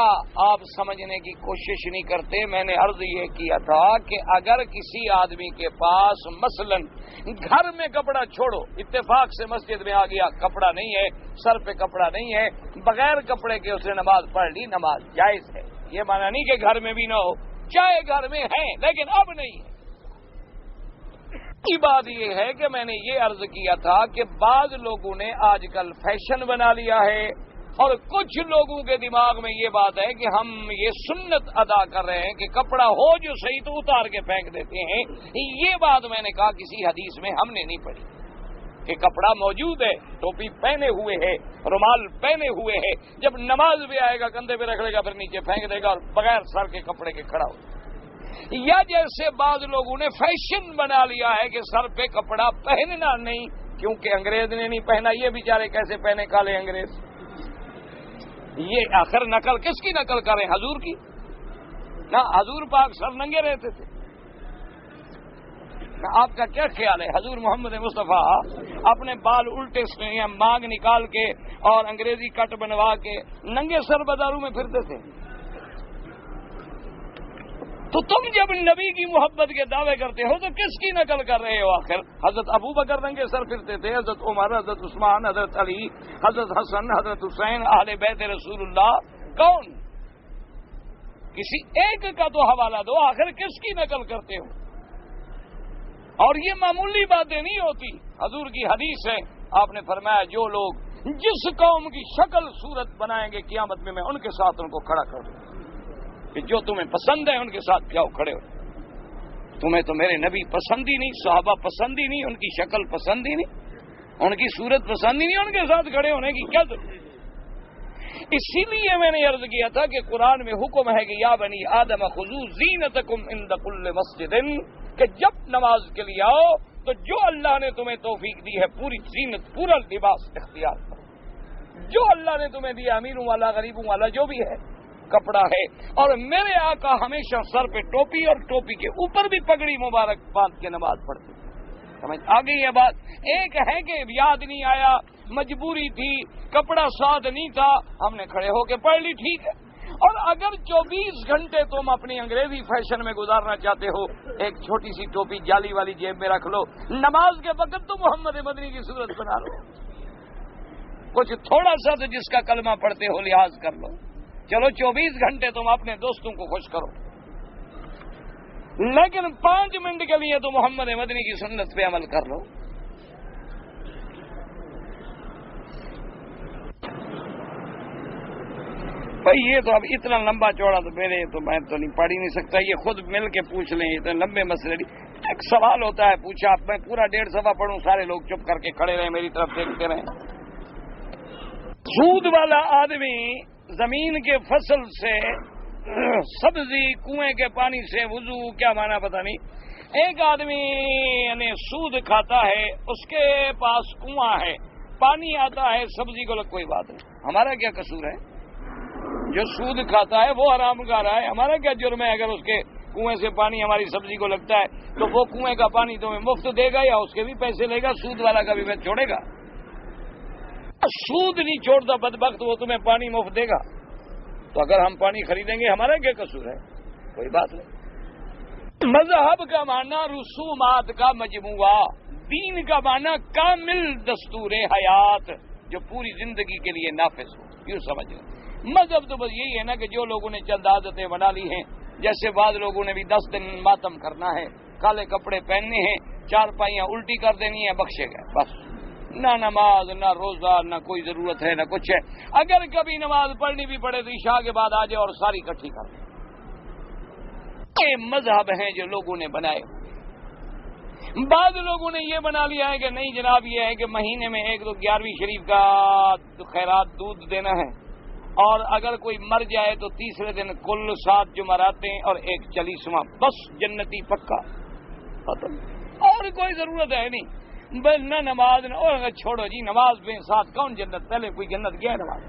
آپ سمجھنے کی کوشش نہیں کرتے۔ میں نے عرض یہ کیا تھا کہ اگر کسی آدمی کے پاس مثلا گھر میں کپڑا چھوڑو، اتفاق سے مسجد میں آ گیا، کپڑا نہیں ہے، سر پہ کپڑا نہیں ہے، بغیر کپڑے کے اس نے نماز پڑھ لی، نماز جائز ہے۔ یہ معنی نہیں کہ گھر میں بھی نہ ہو، چاہے گھر میں ہے لیکن اب نہیں ہے۔ کی بات یہ ہے کہ میں نے یہ عرض کیا تھا کہ بعض لوگوں نے آج کل فیشن بنا لیا ہے، اور کچھ لوگوں کے دماغ میں یہ بات ہے کہ ہم یہ سنت ادا کر رہے ہیں کہ کپڑا ہو جو صحیح تو اتار کے پھینک دیتے ہیں۔ یہ بات میں نے کہا کسی حدیث میں ہم نے نہیں پڑھی کہ کپڑا موجود ہے، ٹوپی پہنے ہوئے ہے، رومال پہنے ہوئے ہے، جب نماز بھی آئے گا کندھے پہ رکھ لے گا، پھر نیچے پھینک دے گا اور بغیر سر کے کپڑے کے کھڑا ہو۔ یا جیسے بعض لوگوں نے فیشن بنا لیا ہے کہ سر پہ کپڑا پہننا نہیں، کیونکہ انگریز نے نہیں پہنا، یہ بیچارے کیسے پہنے کالے انگریز؟ یہ آخر نقل کس کی نقل کریں؟ حضور کی؟ نہ حضور پاک سر ننگے رہتے تھے۔ آپ کا کیا خیال ہے؟ حضور محمد مصطفیٰ اپنے بال الٹے سے مانگ نکال کے اور انگریزی کٹ بنوا کے ننگے سر بازاروں میں پھرتے تھے؟ تو تم جب نبی کی محبت کے دعوے کرتے ہو تو کس کی نقل کر رہے ہو آخر؟ حضرت ابو بکر ننگے سر پھرتے تھے، حضرت عمر، حضرت عثمان، حضرت علی، حضرت حسن، حضرت حسین، اہل بیت رسول اللہ، کون؟ کسی ایک کا تو حوالہ دو، آخر کس کی نقل کرتے ہو؟ اور یہ معمولی باتیں نہیں ہوتی، حضور کی حدیث ہے، آپ نے فرمایا جو لوگ جس قوم کی شکل صورت بنائیں گے قیامت میں ان کے ساتھ ان کو کھڑا کر دوں کہ جو تمہیں پسند ہے ان کے ساتھ جاؤ کھڑے ہو۔ تمہیں تو میرے نبی پسند ہی نہیں، صحابہ پسند ہی نہیں، ان کی شکل پسند ہی نہیں، ان کی صورت پسند ہی نہیں، ان کے ساتھ کھڑے ہونے کی کیا ضرورت؟ اسی لیے میں نے عرض کیا تھا کہ قرآن میں حکم ہے کہ یا بنی آدم خذوا زینتکم عند کل مسجد، کہ جب نماز کے لیے آؤ تو جو اللہ نے تمہیں توفیق دی ہے پوری زینت، پورا لباس اختیار کرو، جو اللہ نے تمہیں دیا، امیروں والا غریبوں والا جو بھی ہے کپڑا ہے۔ اور میرے آقا ہمیشہ سر پہ ٹوپی اور ٹوپی کے اوپر بھی پگڑی مبارک باندھ کے نماز پڑھتے، سمجھ آ گئی یہ بات؟ ایک ہے کہ یاد نہیں آیا، مجبوری تھی، کپڑا ساتھ نہیں تھا، ہم نے کھڑے ہو کے پڑھ لی، ٹھیک ہے۔ اور اگر 24 گھنٹے تم اپنی انگریزی فیشن میں گزارنا چاہتے ہو، ایک چھوٹی سی ٹوپی جالی والی جیب میں رکھ لو، نماز کے وقت تو محمد مدنی کی صورت بنا لو، کچھ تھوڑا سا تو جس کا کلمہ پڑھتے ہو لحاظ کر لو، چلو 24 گھنٹے تم اپنے دوستوں کو خوش کرو، لیکن 5 منٹ کے لیے تو محمد مدنی کی سنت پہ عمل کر لو۔ بھائی یہ تو اب اتنا لمبا چوڑا تو میرے تو میں تو نہیں پڑھ ہی نہیں سکتا، یہ خود مل کے پوچھ لیں، اتنے لمبے مسئلے نہیں، ایک سوال ہوتا ہے پوچھا، اب میں پورا 1.5 صفحہ پڑھوں، سارے لوگ چپ کر کے کھڑے رہے میری طرف دیکھتے رہے۔ سود والا آدمی زمین کے فصل سے، سبزی، کنویں کے پانی سے وضو، کیا مانا پتہ نہیں، ایک آدمی یعنی سود کھاتا ہے، اس کے پاس کنواں ہے، پانی آتا ہے، سبزی کو کوئی بات نہیں، ہمارا کیا قصور ہے؟ جو سود کھاتا ہے وہ حرام کھا رہا ہے، ہمارا کیا جرم ہے؟ اگر اس کے کنویں سے پانی ہماری سبزی کو لگتا ہے تو وہ کنویں کا پانی تمہیں مفت دے گا یا اس کے بھی پیسے لے گا؟ سود والا کا بھی میں چھوڑے گا؟ سود نہیں چھوڑتا بدبخت، وہ تمہیں پانی مفت دے گا، تو اگر ہم پانی خریدیں گے ہمارا کیا قصور ہے؟ کوئی بات نہیں۔ مذہب کا معنی رسومات کا مجموعہ، دین کا معنی کامل دستور حیات جو پوری زندگی کے لیے نافذ ہو، یوں سمجھ لیں۔ مذہب تو بس یہی ہے نا کہ جو لوگوں نے چند عادتیں بنا لی ہیں، جیسے بعض لوگوں نے بھی 10 دن ماتم کرنا ہے، کالے کپڑے پہننے ہیں، 4 پائیاں الٹی کر دینی ہے، بخشے گئے، بس نہ نماز نہ روزہ نہ کوئی ضرورت ہے نہ کچھ ہے۔ اگر کبھی نماز پڑھنی بھی پڑے تو عشاء کے بعد آ جائے اور ساری اکٹھی کر دیں۔ یہ مذہب ہیں جو لوگوں نے بنائے۔ بعض لوگوں نے یہ بنا لیا ہے کہ نہیں جناب، یہ ہے کہ مہینے میں ایک تو 11ویں شریف کا خیرات دودھ دینا ہے، اور اگر کوئی مر جائے تو تیسرے دن کل 7 جمعراتیں اور 1 چالیسواں، بس جنتی پکا، اور کوئی ضرورت ہے نہیں، بس نہ نماز نہ، اور چھوڑو جی نماز بے ساتھ کون جنت، پہلے کوئی جنت گیا نماز،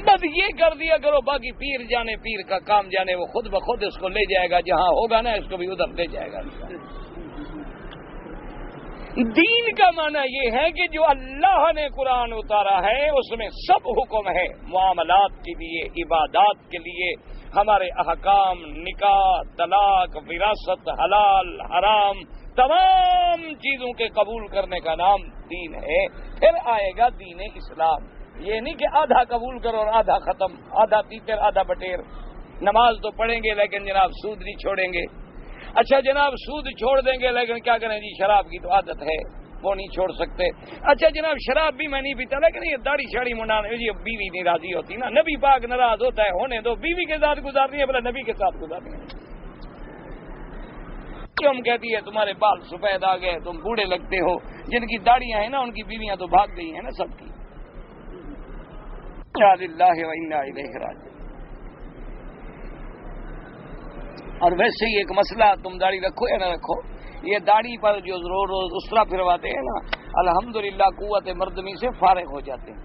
بس یہ کر دیا کرو، باقی پیر جانے، پیر کا کام جانے، وہ خود بخود اس کو لے جائے گا، جہاں ہوگا نا اس کو بھی ادھر لے جائے گا۔ دین کا معنی یہ ہے کہ جو اللہ نے قرآن اتارا ہے اس میں سب حکم ہے، معاملات کے لیے، عبادات کے لیے، ہمارے احکام، نکاح، طلاق، وراثت، حلال، حرام، تمام چیزوں کے قبول کرنے کا نام دین ہے۔ پھر آئے گا دین اسلام، یہ نہیں کہ آدھا قبول کرو اور آدھا ختم، آدھا تیتر آدھا بٹیر۔ نماز تو پڑھیں گے لیکن جناب سود نہیں چھوڑیں گے، اچھا جناب سود چھوڑ دیں گے لیکن کیا کریں جی، شراب کی تو عادت ہے وہ نہیں چھوڑ سکتے، اچھا جناب شراب بھی میں نہیں پیتا لیکن یہ داڑھی شاڑی منڈانے، یہ بیوی نہیں راضی ہوتی نا، نبی پاک ناراض ہوتا ہے، ہونے دو، بیوی کے ساتھ گزارنی ہے، بلا نبی کے ساتھ گزارنی ہے۔ ہم کہتی ہے تمہارے بال سفید آ گئے، تم بوڑھے لگتے ہو، جن کی داڑیاں ہیں نا ان کی بیویاں تو بھاگ گئی ہیں نا سب کی۔ انا للہ و انا الیہ راجعون۔ اور ویسے ہی ایک مسئلہ، تم داڑھی رکھو یا نہ رکھو، یہ داڑھی پر جو روز اسرا پھرواتے ہیں نا، الحمدللہ قوت مردمی سے فارغ ہو جاتے ہیں،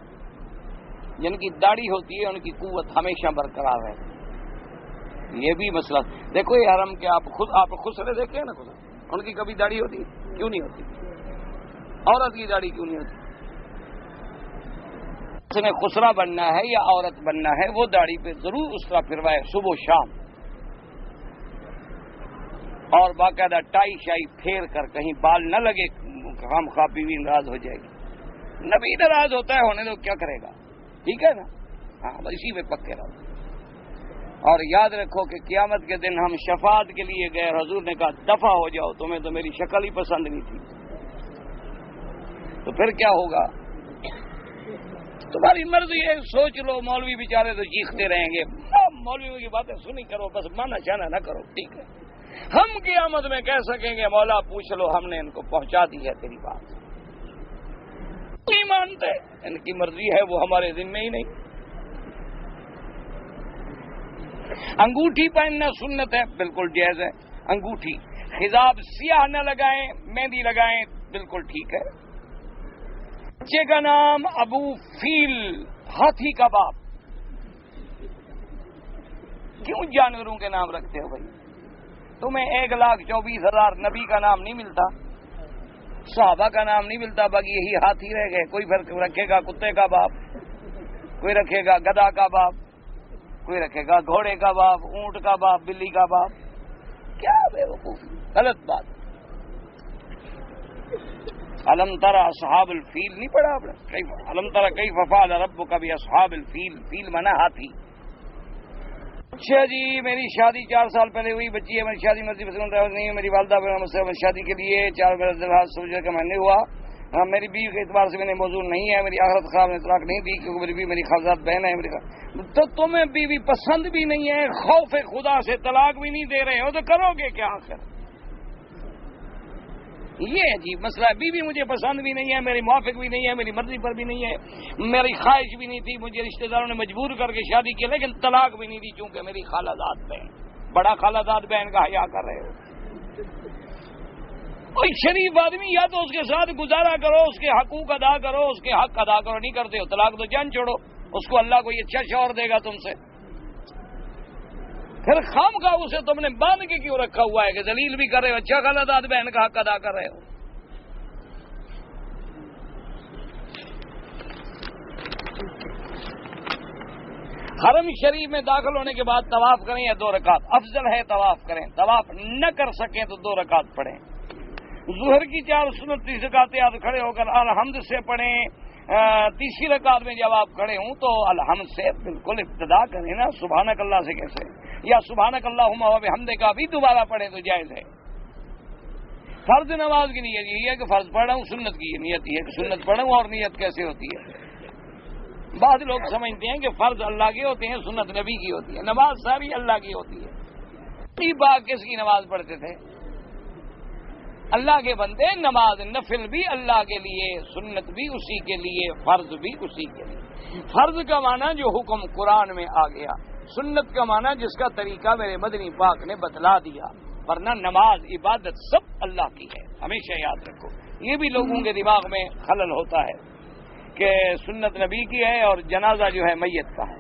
جن کی داڑھی ہوتی ہے ان کی قوت ہمیشہ برقرار ہے۔ یہ بھی مسئلہ دیکھو، یہ حرم کے آپ خسرے دیکھے ہیں نا، خسرے ان کی کبھی داڑھی ہوتی؟ کیوں نہیں ہوتی؟ عورت کی داڑھی کیوں نہیں ہوتی؟ اس نے خسرا بننا ہے یا عورت بننا ہے، وہ داڑھی پہ ضرور اسرا پھروائے صبح و شام، اور باقاعدہ ٹائی شائی پھیر کر، کہیں بال نہ لگے، خام خواہ بیوی ناراض ہو جائے گی۔ نبی ناراض ہوتا ہے، ہونے دو، کیا کرے گا، ٹھیک ہے نا، ہاں اسی میں پکے رہو۔ اور یاد رکھو کہ قیامت کے دن ہم شفاعت کے لیے گئے، حضور نے کہا دفع ہو جاؤ، تمہیں تو میری شکل ہی پسند نہیں تھی، تو پھر کیا ہوگا؟ تمہاری مرضی ہے، سوچ لو، مولوی بیچارے تو چیختے رہیں گے، مولویوں کی باتیں سنی کرو، بس مانا چانا نہ کرو، ٹھیک ہے۔ ہم قیامت میں کہہ سکیں گے مولا پوچھ لو، ہم نے ان کو پہنچا دی ہے تیری بات۔ نہیں مانتے، ان کی مرضی ہے، وہ ہمارے ذمہ ہی نہیں۔ انگوٹھی پہننا سنت ہے، بالکل جائز ہے انگوٹھی۔ خضاب سیاہ نہ لگائیں، مہندی لگائیں، بالکل ٹھیک ہے۔ بچے کا نام ابو فیل، ہاتھی کا باپ۔ کیوں جانوروں کے نام رکھتے ہو بھائی؟ تمہیں 1,24,000 نبی کا نام نہیں ملتا، صحابہ کا نام نہیں ملتا، باقی یہی ہاتھی رہ گئے۔ کوئی پھر رکھے گا کتے کا باپ، کوئی رکھے گا گدھا کا باپ، کوئی رکھے گا گھوڑے کا باپ، اونٹ کا باپ، بلی کا باپ۔ کیا بے وقوفی، غلط بات۔ الم تر اصحاب الفیل نہیں پڑھا آپ نے؟ الم تر کیف فعل ربک باصحاب الفیل، فیل مانا ہاتھی۔ اچھا جی، میری شادی 4 سال پہلے ہوئی، بچی ہے، میری شادی مرضی پسند نہیں ہے، میری والدہ مجھ سے شادی کے لیے 4 سمجھ کا مہینے ہوا۔ میری بیوی کے اعتبار سے میرے موضوع نہیں ہے، میری آخرت خواہ نے طلاق نہیں دی کیونکہ میری بیوی میری خالصات بہن ہے۔ تو تمہیں بیوی پسند بھی نہیں ہے، خوف خدا سے طلاق بھی نہیں دے رہے ہو، تو کرو گے کیا آخر؟ یہ عجیب مسئلہ ہے۔ بیوی مجھے پسند بھی نہیں ہے، میری موافق بھی نہیں ہے، میری مرضی پر بھی نہیں ہے، میری خواہش بھی نہیں تھی، مجھے رشتہ داروں نے مجبور کر کے شادی کی، لیکن طلاق بھی نہیں دی چونکہ میری خالہ زاد بہن۔ بڑا خالہ زاد بہن کا حیا کر رہے ہو؟ کوئی شریف آدمی یا تو اس کے ساتھ گزارا کرو، اس کے حقوق ادا کرو، اس کے حق ادا کرو، نہیں کرتے ہو طلاق تو جان چھوڑو، اس کو اللہ کوئی اچھا شوہر دے گا تم سے۔ پھر خام کا اسے تم نے باندھ کے کیوں رکھا ہوا ہے کہ ذلیل بھی کر رہے ہو، اچھا خالہ زاد بہن کا حق ادا کر رہے ہو۔ حرم شریف میں داخل ہونے کے بعد طواف کریں یا 2 رکعت؟ افضل ہے طواف کریں، طواف نہ کر سکیں تو 2 رکعت پڑھیں۔ ظہر کی 4 سنت 30 رکعتیں آپ کھڑے ہو کر الحمد سے پڑھیں۔ تیسری رکعت میں جب آپ کھڑے ہوں تو الحمد سے بالکل ابتدا کریں نا، سبحانک اللہ سے کیسے؟ یا سبحانک اللہم و بحمدک کا بھی دوبارہ پڑھیں تو جائز ہے۔ فرض نماز کی نیت یہی ہے کہ فرض پڑھ رہا ہوں، سنت کی نیت یہ ہے کہ سنت پڑھوں، اور نیت کیسے ہوتی ہے؟ بعض لوگ سمجھتے ہیں کہ فرض اللہ کے ہوتے ہیں، سنت نبی کی ہوتی ہے، نماز ساری اللہ کی ہوتی ہے۔ پاک کس کی نماز پڑھتے تھے؟ اللہ کے بندے، نماز نفل بھی اللہ کے لیے، سنت بھی اسی کے لیے، فرض بھی اسی کے لیے۔ فرض کا معنی جو حکم قرآن میں آ گیا، سنت کا معنی جس کا طریقہ میرے مدنی پاک نے بتلا دیا، ورنہ نماز عبادت سب اللہ کی ہے، ہمیشہ یاد رکھو۔ یہ بھی لوگوں کے دماغ میں خلل ہوتا ہے کہ سنت نبی کی ہے اور جنازہ جو ہے میت کا ہے۔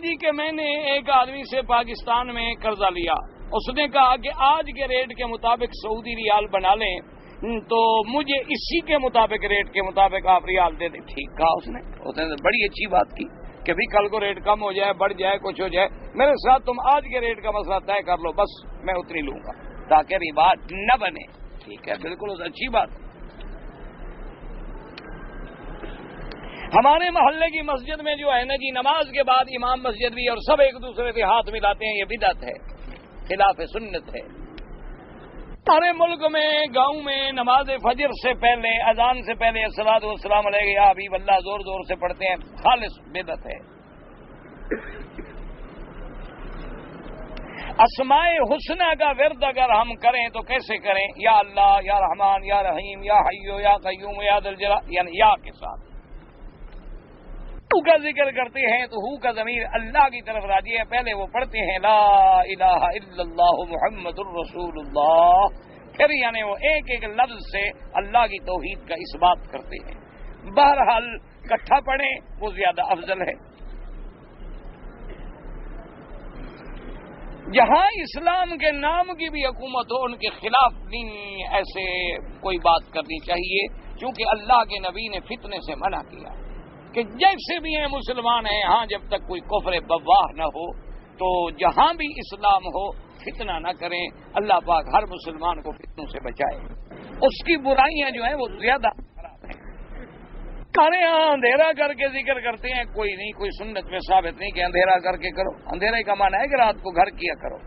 جی کہ میں نے ایک آدمی سے پاکستان میں قرضہ لیا، اس نے کہا کہ آج کے ریٹ کے مطابق سعودی ریال بنا لیں تو مجھے اسی کے مطابق ریٹ کے مطابق آپ ریال دے دیں۔ ٹھیک کہا اس نے بڑی اچھی بات کی کہ بھی کل کو ریٹ کم ہو جائے، بڑھ جائے، کچھ ہو جائے، میرے ساتھ تم آج کے ریٹ کا مسئلہ طے کر لو، بس میں اتنی لوں گا تاکہ رباط نہ بنے۔ ٹھیک ہے، بالکل اچھی بات۔ ہمارے محلے کی مسجد میں جو ہے نا جی، نماز کے بعد امام مسجد بھی اور سب ایک دوسرے کے ہاتھ ملاتے ہیں، یہ بدعت ہے، خلاف سنت ہے۔ ہمارے ملک میں گاؤں میں نماز فجر سے پہلے، اذان سے پہلے الصلاۃ والسلام علیہ یا حبیب اللہ زور زور سے پڑھتے ہیں، خالص بدعت ہے۔ اسماء حسنہ کا ورد اگر ہم کریں تو کیسے کریں؟ یا اللہ، یا رحمان، یا رحیم، یا حیو، یا قیوم، یا ذی الجلال، یعنی یا کے ساتھ ہو کا ذکر کرتے ہیں تو ہو کا ضمیر اللہ کی طرف راجع ہے۔ پہلے وہ پڑھتے ہیں لا الہ الا اللہ محمد الرسول اللہ، پھر یعنی وہ ایک ایک لفظ سے اللہ کی توحید کا اس بات کرتے ہیں۔ بہرحال اکٹھا پڑھیں وہ زیادہ افضل ہے۔ جہاں اسلام کے نام کی بھی حکومت ہو، ان کے خلاف نہیں ایسے کوئی بات کرنی چاہیے، کیونکہ اللہ کے نبی نے فتنے سے منع کیا کہ جیسے بھی ہیں مسلمان ہیں، ہاں جب تک کوئی کفر بواہ نہ ہو تو جہاں بھی اسلام ہو فتنہ نہ کریں۔ اللہ پاک ہر مسلمان کو فتنوں سے بچائے، اس کی برائیاں جو ہیں وہ زیادہ خراب ہیں۔ ہمارے یہاں اندھیرا کر کے ذکر کرتے ہیں، کوئی نہیں، کوئی سنت میں ثابت نہیں کہ اندھیرا کر کے کرو۔ اندھیرے کا معنی ہے کہ رات کو گھر کیا کرو۔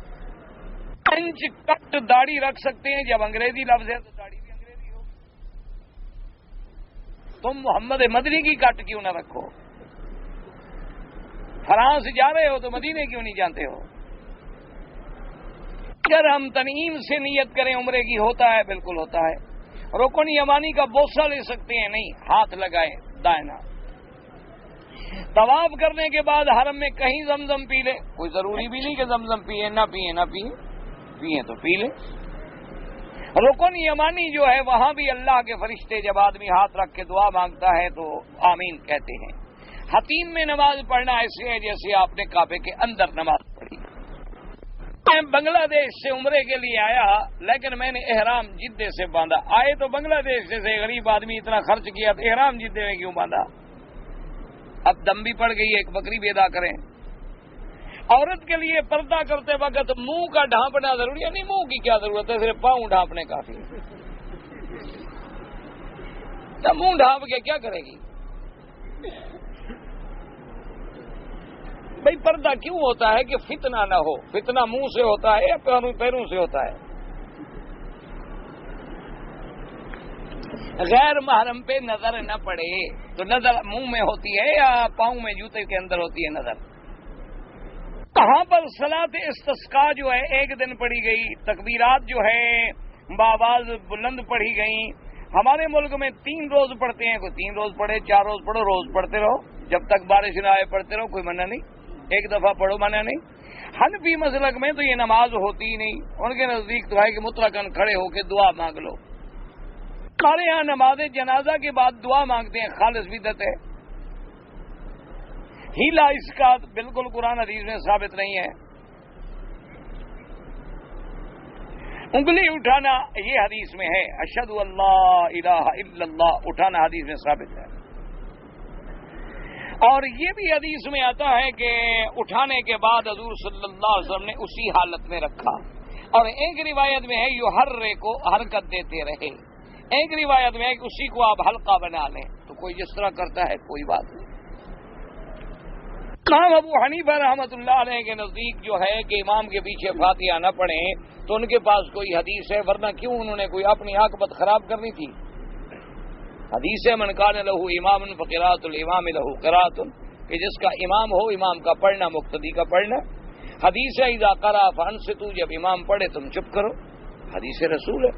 انچ کٹ داڑھی رکھ سکتے ہیں، جب انگریزی لفظ ہے تو داڑھی بھی انگریزی ہو۔ تم محمد مدنی کی کٹ کیوں نہ رکھو؟ فرانس جا رہے ہو تو مدینے کیوں نہیں جانتے ہو؟ اگر ہم تنعیم سے نیت کریں عمرے کی ہوتا ہے، بالکل ہوتا ہے۔ رکن یمانی کا بوسہ لے سکتے ہیں، نہیں، ہاتھ لگائے دائنا۔ طواف کرنے کے بعد حرم میں کہیں زمزم پی لے، کوئی ضروری بھی نہیں کہ زمزم پیئے، نہ پیئے تو پی لے۔ رکن یمانی جو ہے وہاں بھی اللہ کے فرشتے جب آدمی ہاتھ رکھ کے دعا مانگتا ہے تو آمین کہتے ہیں۔ حتیم میں نماز پڑھنا ایسے ہے جیسے آپ نے کعبے کے اندر نماز پڑھی۔ میں بنگلہ دیش سے عمرے کے لیے آیا، لیکن میں نے احرام جدے سے باندھا۔ آئے تو بنگلہ دیش سے غریب آدمی اتنا خرچ کیا تو احرام جدے میں کیوں باندھا؟ اب دم بھی پڑ گئی، ایک بکری بھی ادا کریں۔ عورت کے لیے پردہ کرتے وقت منہ کا ڈھانپنا ضروری ہے؟ نہیں، منہ کی کیا ضرورت ہے، صرف پاؤں ڈھانپنے کافی ہے۔ منہ ڈھانپ کے کیا کرے گی بھائی؟ پردہ کیوں ہوتا ہے کہ فتنہ نہ ہو۔ فتنہ منہ سے ہوتا ہے یا پیروں سے ہوتا ہے؟ غیر محرم پہ نظر نہ پڑے تو نظر منہ میں ہوتی ہے یا پاؤں میں جوتے کے اندر ہوتی ہے نظر؟ کہاں پر صلاۃ استسقا جو ہے ایک دن پڑھی گئی، تکبیرات جو ہے بآواز بلند پڑھی گئیں۔ ہمارے ملک میں 3 روز پڑھتے ہیں، کوئی 3 روز پڑھے، 4 روز پڑھو، روز پڑھتے رہو جب تک بارش نہ آئے، پڑھتے رہو، کوئی منع نہیں، ایک دفعہ پڑھو منع نہیں۔ حنفی مسلک میں تو یہ نماز ہوتی ہی نہیں، ان کے نزدیک تو ہے کہ مطلقاً کھڑے ہو کے دعا مانگ لو۔ ہمارے یہاں نماز جنازہ کے بعد دعا مانگتے ہیں، خالص بدعت ہے۔ ہیلا اس کا بالکل قرآن حدیث میں ثابت نہیں ہے۔ انگلی اٹھانا یہ حدیث میں ہے، اشہد اللہ الہ الا اللہ اٹھانا حدیث میں ثابت ہے، اور یہ بھی حدیث میں آتا ہے کہ اٹھانے کے بعد حضور صلی اللہ علیہ وسلم نے اسی حالت میں رکھا، اور ایک روایت میں ہے یو ہر رے کو حرکت دیتے رہے، ایک روایت میں ہے کہ اسی کو آپ حلقہ بنا لیں۔ تو کوئی جس طرح کرتا ہے کوئی بات نہیں۔ امام ابو حنیفہ رحمۃ اللہ علیہ کے نزدیک جو ہے کہ امام کے پیچھے فاتحہ نہ پڑھیں تو ان کے پاس کوئی حدیث ہے، ورنہ کیوں انہوں نے کوئی اپنی عاقبت خراب کرنی تھی؟ حدیث ہے من کان لہ امام فقراۃ الامام لہ قراۃ، کہ جس کا امام ہو امام کا پڑھنا مقتدی کا پڑھنا۔ حدیث ہے اذا قرأ فانصتوا، جب امام پڑھے تم چپ کرو، حدیث رسول ہے۔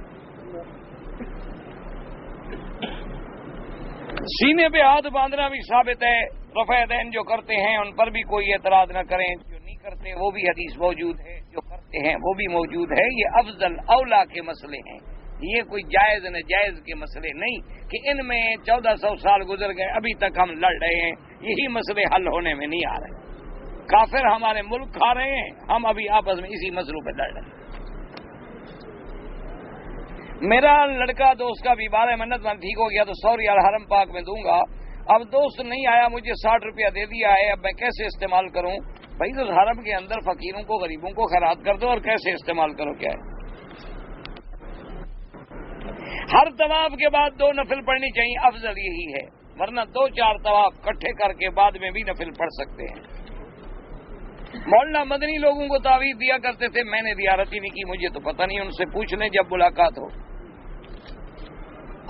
سینے پہ ہاتھ باندھنا بھی ثابت ہے، رفع یدین جو کرتے ہیں ان پر بھی کوئی اعتراض نہ کریں، جو نہیں کرتے وہ بھی حدیث موجود ہے، جو کرتے ہیں وہ بھی موجود ہے۔ یہ افضل اولا کے مسئلے ہیں، یہ کوئی جائز ناجائز کے مسئلے نہیں کہ ان میں 1400 سال گزر گئے ابھی تک ہم لڑ رہے ہیں، یہی مسئلے حل ہونے میں نہیں آ رہے۔ کافر ہمارے ملک کھا رہے ہیں، ہم ابھی آپس میں اسی مسئلوں پہ لڑ رہے ہیں۔ میرا لڑکا دوست کا بیمار ہے، منت من ٹھیک ہو گیا تو 100 ریال حرم پاک میں دوں گا، اب دوست نہیں آیا، مجھے 60 روپیہ دے دیا ہے، اب میں کیسے استعمال کروں؟ بھائی تو حرم کے اندر فقیروں کو غریبوں کو خیرات کر دو، اور کیسے استعمال کرو کیا ہے؟ ہر طواف کے بعد 2 نفل پڑھنی چاہیے، افضل یہی ہے، ورنہ 2-4 طواف اکٹھے کر کے بعد میں بھی نفل پڑھ سکتے ہیں۔ مولانا مدنی لوگوں کو تعویذ دیا کرتے تھے، میں نے زیارت ہی نہیں کی، مجھے تو پتہ نہیں، ان سے پوچھ لیں جب ملاقات ہو،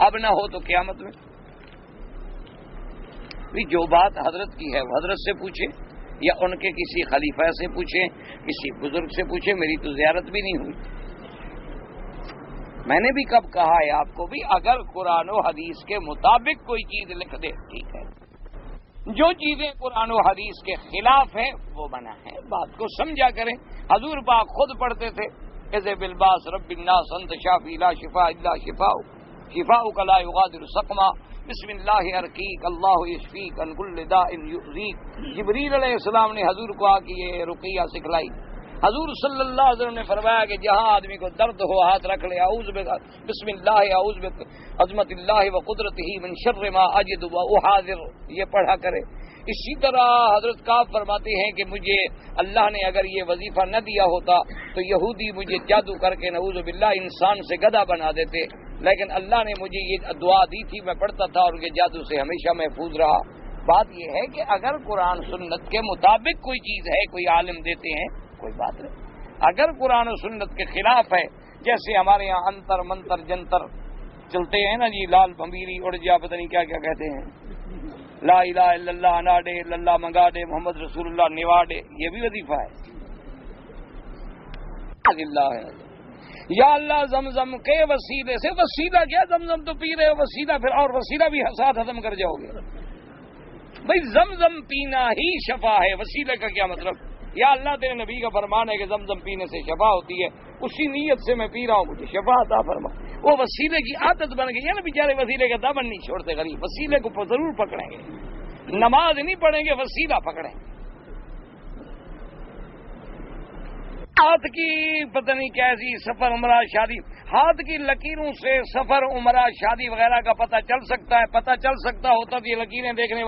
اب نہ ہو تو قیامت میں۔ جو بات حضرت کی ہے وہ حضرت سے پوچھیں، یا ان کے کسی خلیفہ سے پوچھیں، کسی بزرگ سے پوچھیں، میری تو زیارت بھی نہیں ہوئی۔ میں نے بھی کب کہا ہے آپ کو بھی، اگر قرآن و حدیث کے مطابق کوئی چیز لکھ دے ٹھیک ہے، جو چیزیں قرآن و حدیث کے خلاف ہیں وہ منع ہے، بات کو سمجھا کریں۔ حضور پاک خود پڑھتے تھے اذ بالباس رب الناس انت شافی لا شفاء الا شفاؤک، شفاؤک لا یغادر سقما، بسم اللہ ارقیک اللہ یشفیک ان کل داء یؤذیک۔ جبریل علیہ السلام نے حضور کو آ کے یہ رقیہ سکھلائی۔ حضور صلی اللہ علیہ وسلم نے فرمایا کہ جہاں آدمی کو درد ہو ہاتھ رکھ لے، اعوذ بسم اللہ اعوذ بعظمت اللہ و قدرتہ من شر ما اجد و احاذر، یہ پڑھا کرے۔ اسی طرح حضرت کعب فرماتے ہیں کہ مجھے اللہ نے اگر یہ وظیفہ نہ دیا ہوتا تو یہودی مجھے جادو کر کے نعوذ باللہ انسان سے گدھا بنا دیتے، لیکن اللہ نے مجھے یہ دعا دی تھی، میں پڑھتا تھا اور یہ جادو سے ہمیشہ محفوظ رہا۔ بات یہ ہے کہ اگر قرآن سنت کے مطابق کوئی چیز ہے، کوئی عالم دیتے ہیں، کوئی بات نہیں۔ اگر قرآن و سنت کے خلاف ہے، جیسے ہمارے یہاں انتر منتر جنتر چلتے ہیں نا جی، لال بھمبیری اڑ جا، پتہ نہیں کیا کیا کہتے ہیں، لا الہ الا اللہ انا ڈے، اللہ منگا دے، محمد رسول اللہ نوا دے، یہ بھی وظیفہ ہے۔ اللہ ہے یا اللہ زمزم کے وسیلے سے، وسیلہ کیا، زمزم تو پی رہے ہو، وسیلہ پھر اور وسیلہ بھی ساتھ ختم کر جاؤ گے بھائی، زمزم پینا ہی شفا ہے، وسیلے کا کیا مطلب؟ یا اللہ تیرے نبی کا فرمان ہے کہ زمزم پینے سے شفا ہوتی ہے، اسی نیت سے میں پی رہا ہوں، مجھے شفا عطا فرما۔ وہ وسیلے کی عادت بن گئی ہے نا، بیچارے وسیلے کا دامن نہیں چھوڑتے غریب، وسیلے کو ضرور پکڑیں گے، نماز نہیں پڑھیں گے، وسیلہ پکڑیں گے۔ ہاتھ کی پتہ نہیں کیسی سفر عمرہ شادی، ہاتھ کی لکیروں سے سفر عمرہ شادی وغیرہ کا پتہ چل سکتا ہے، پتہ چل سکتا ہوتا تو یہ لکیریں دیکھنے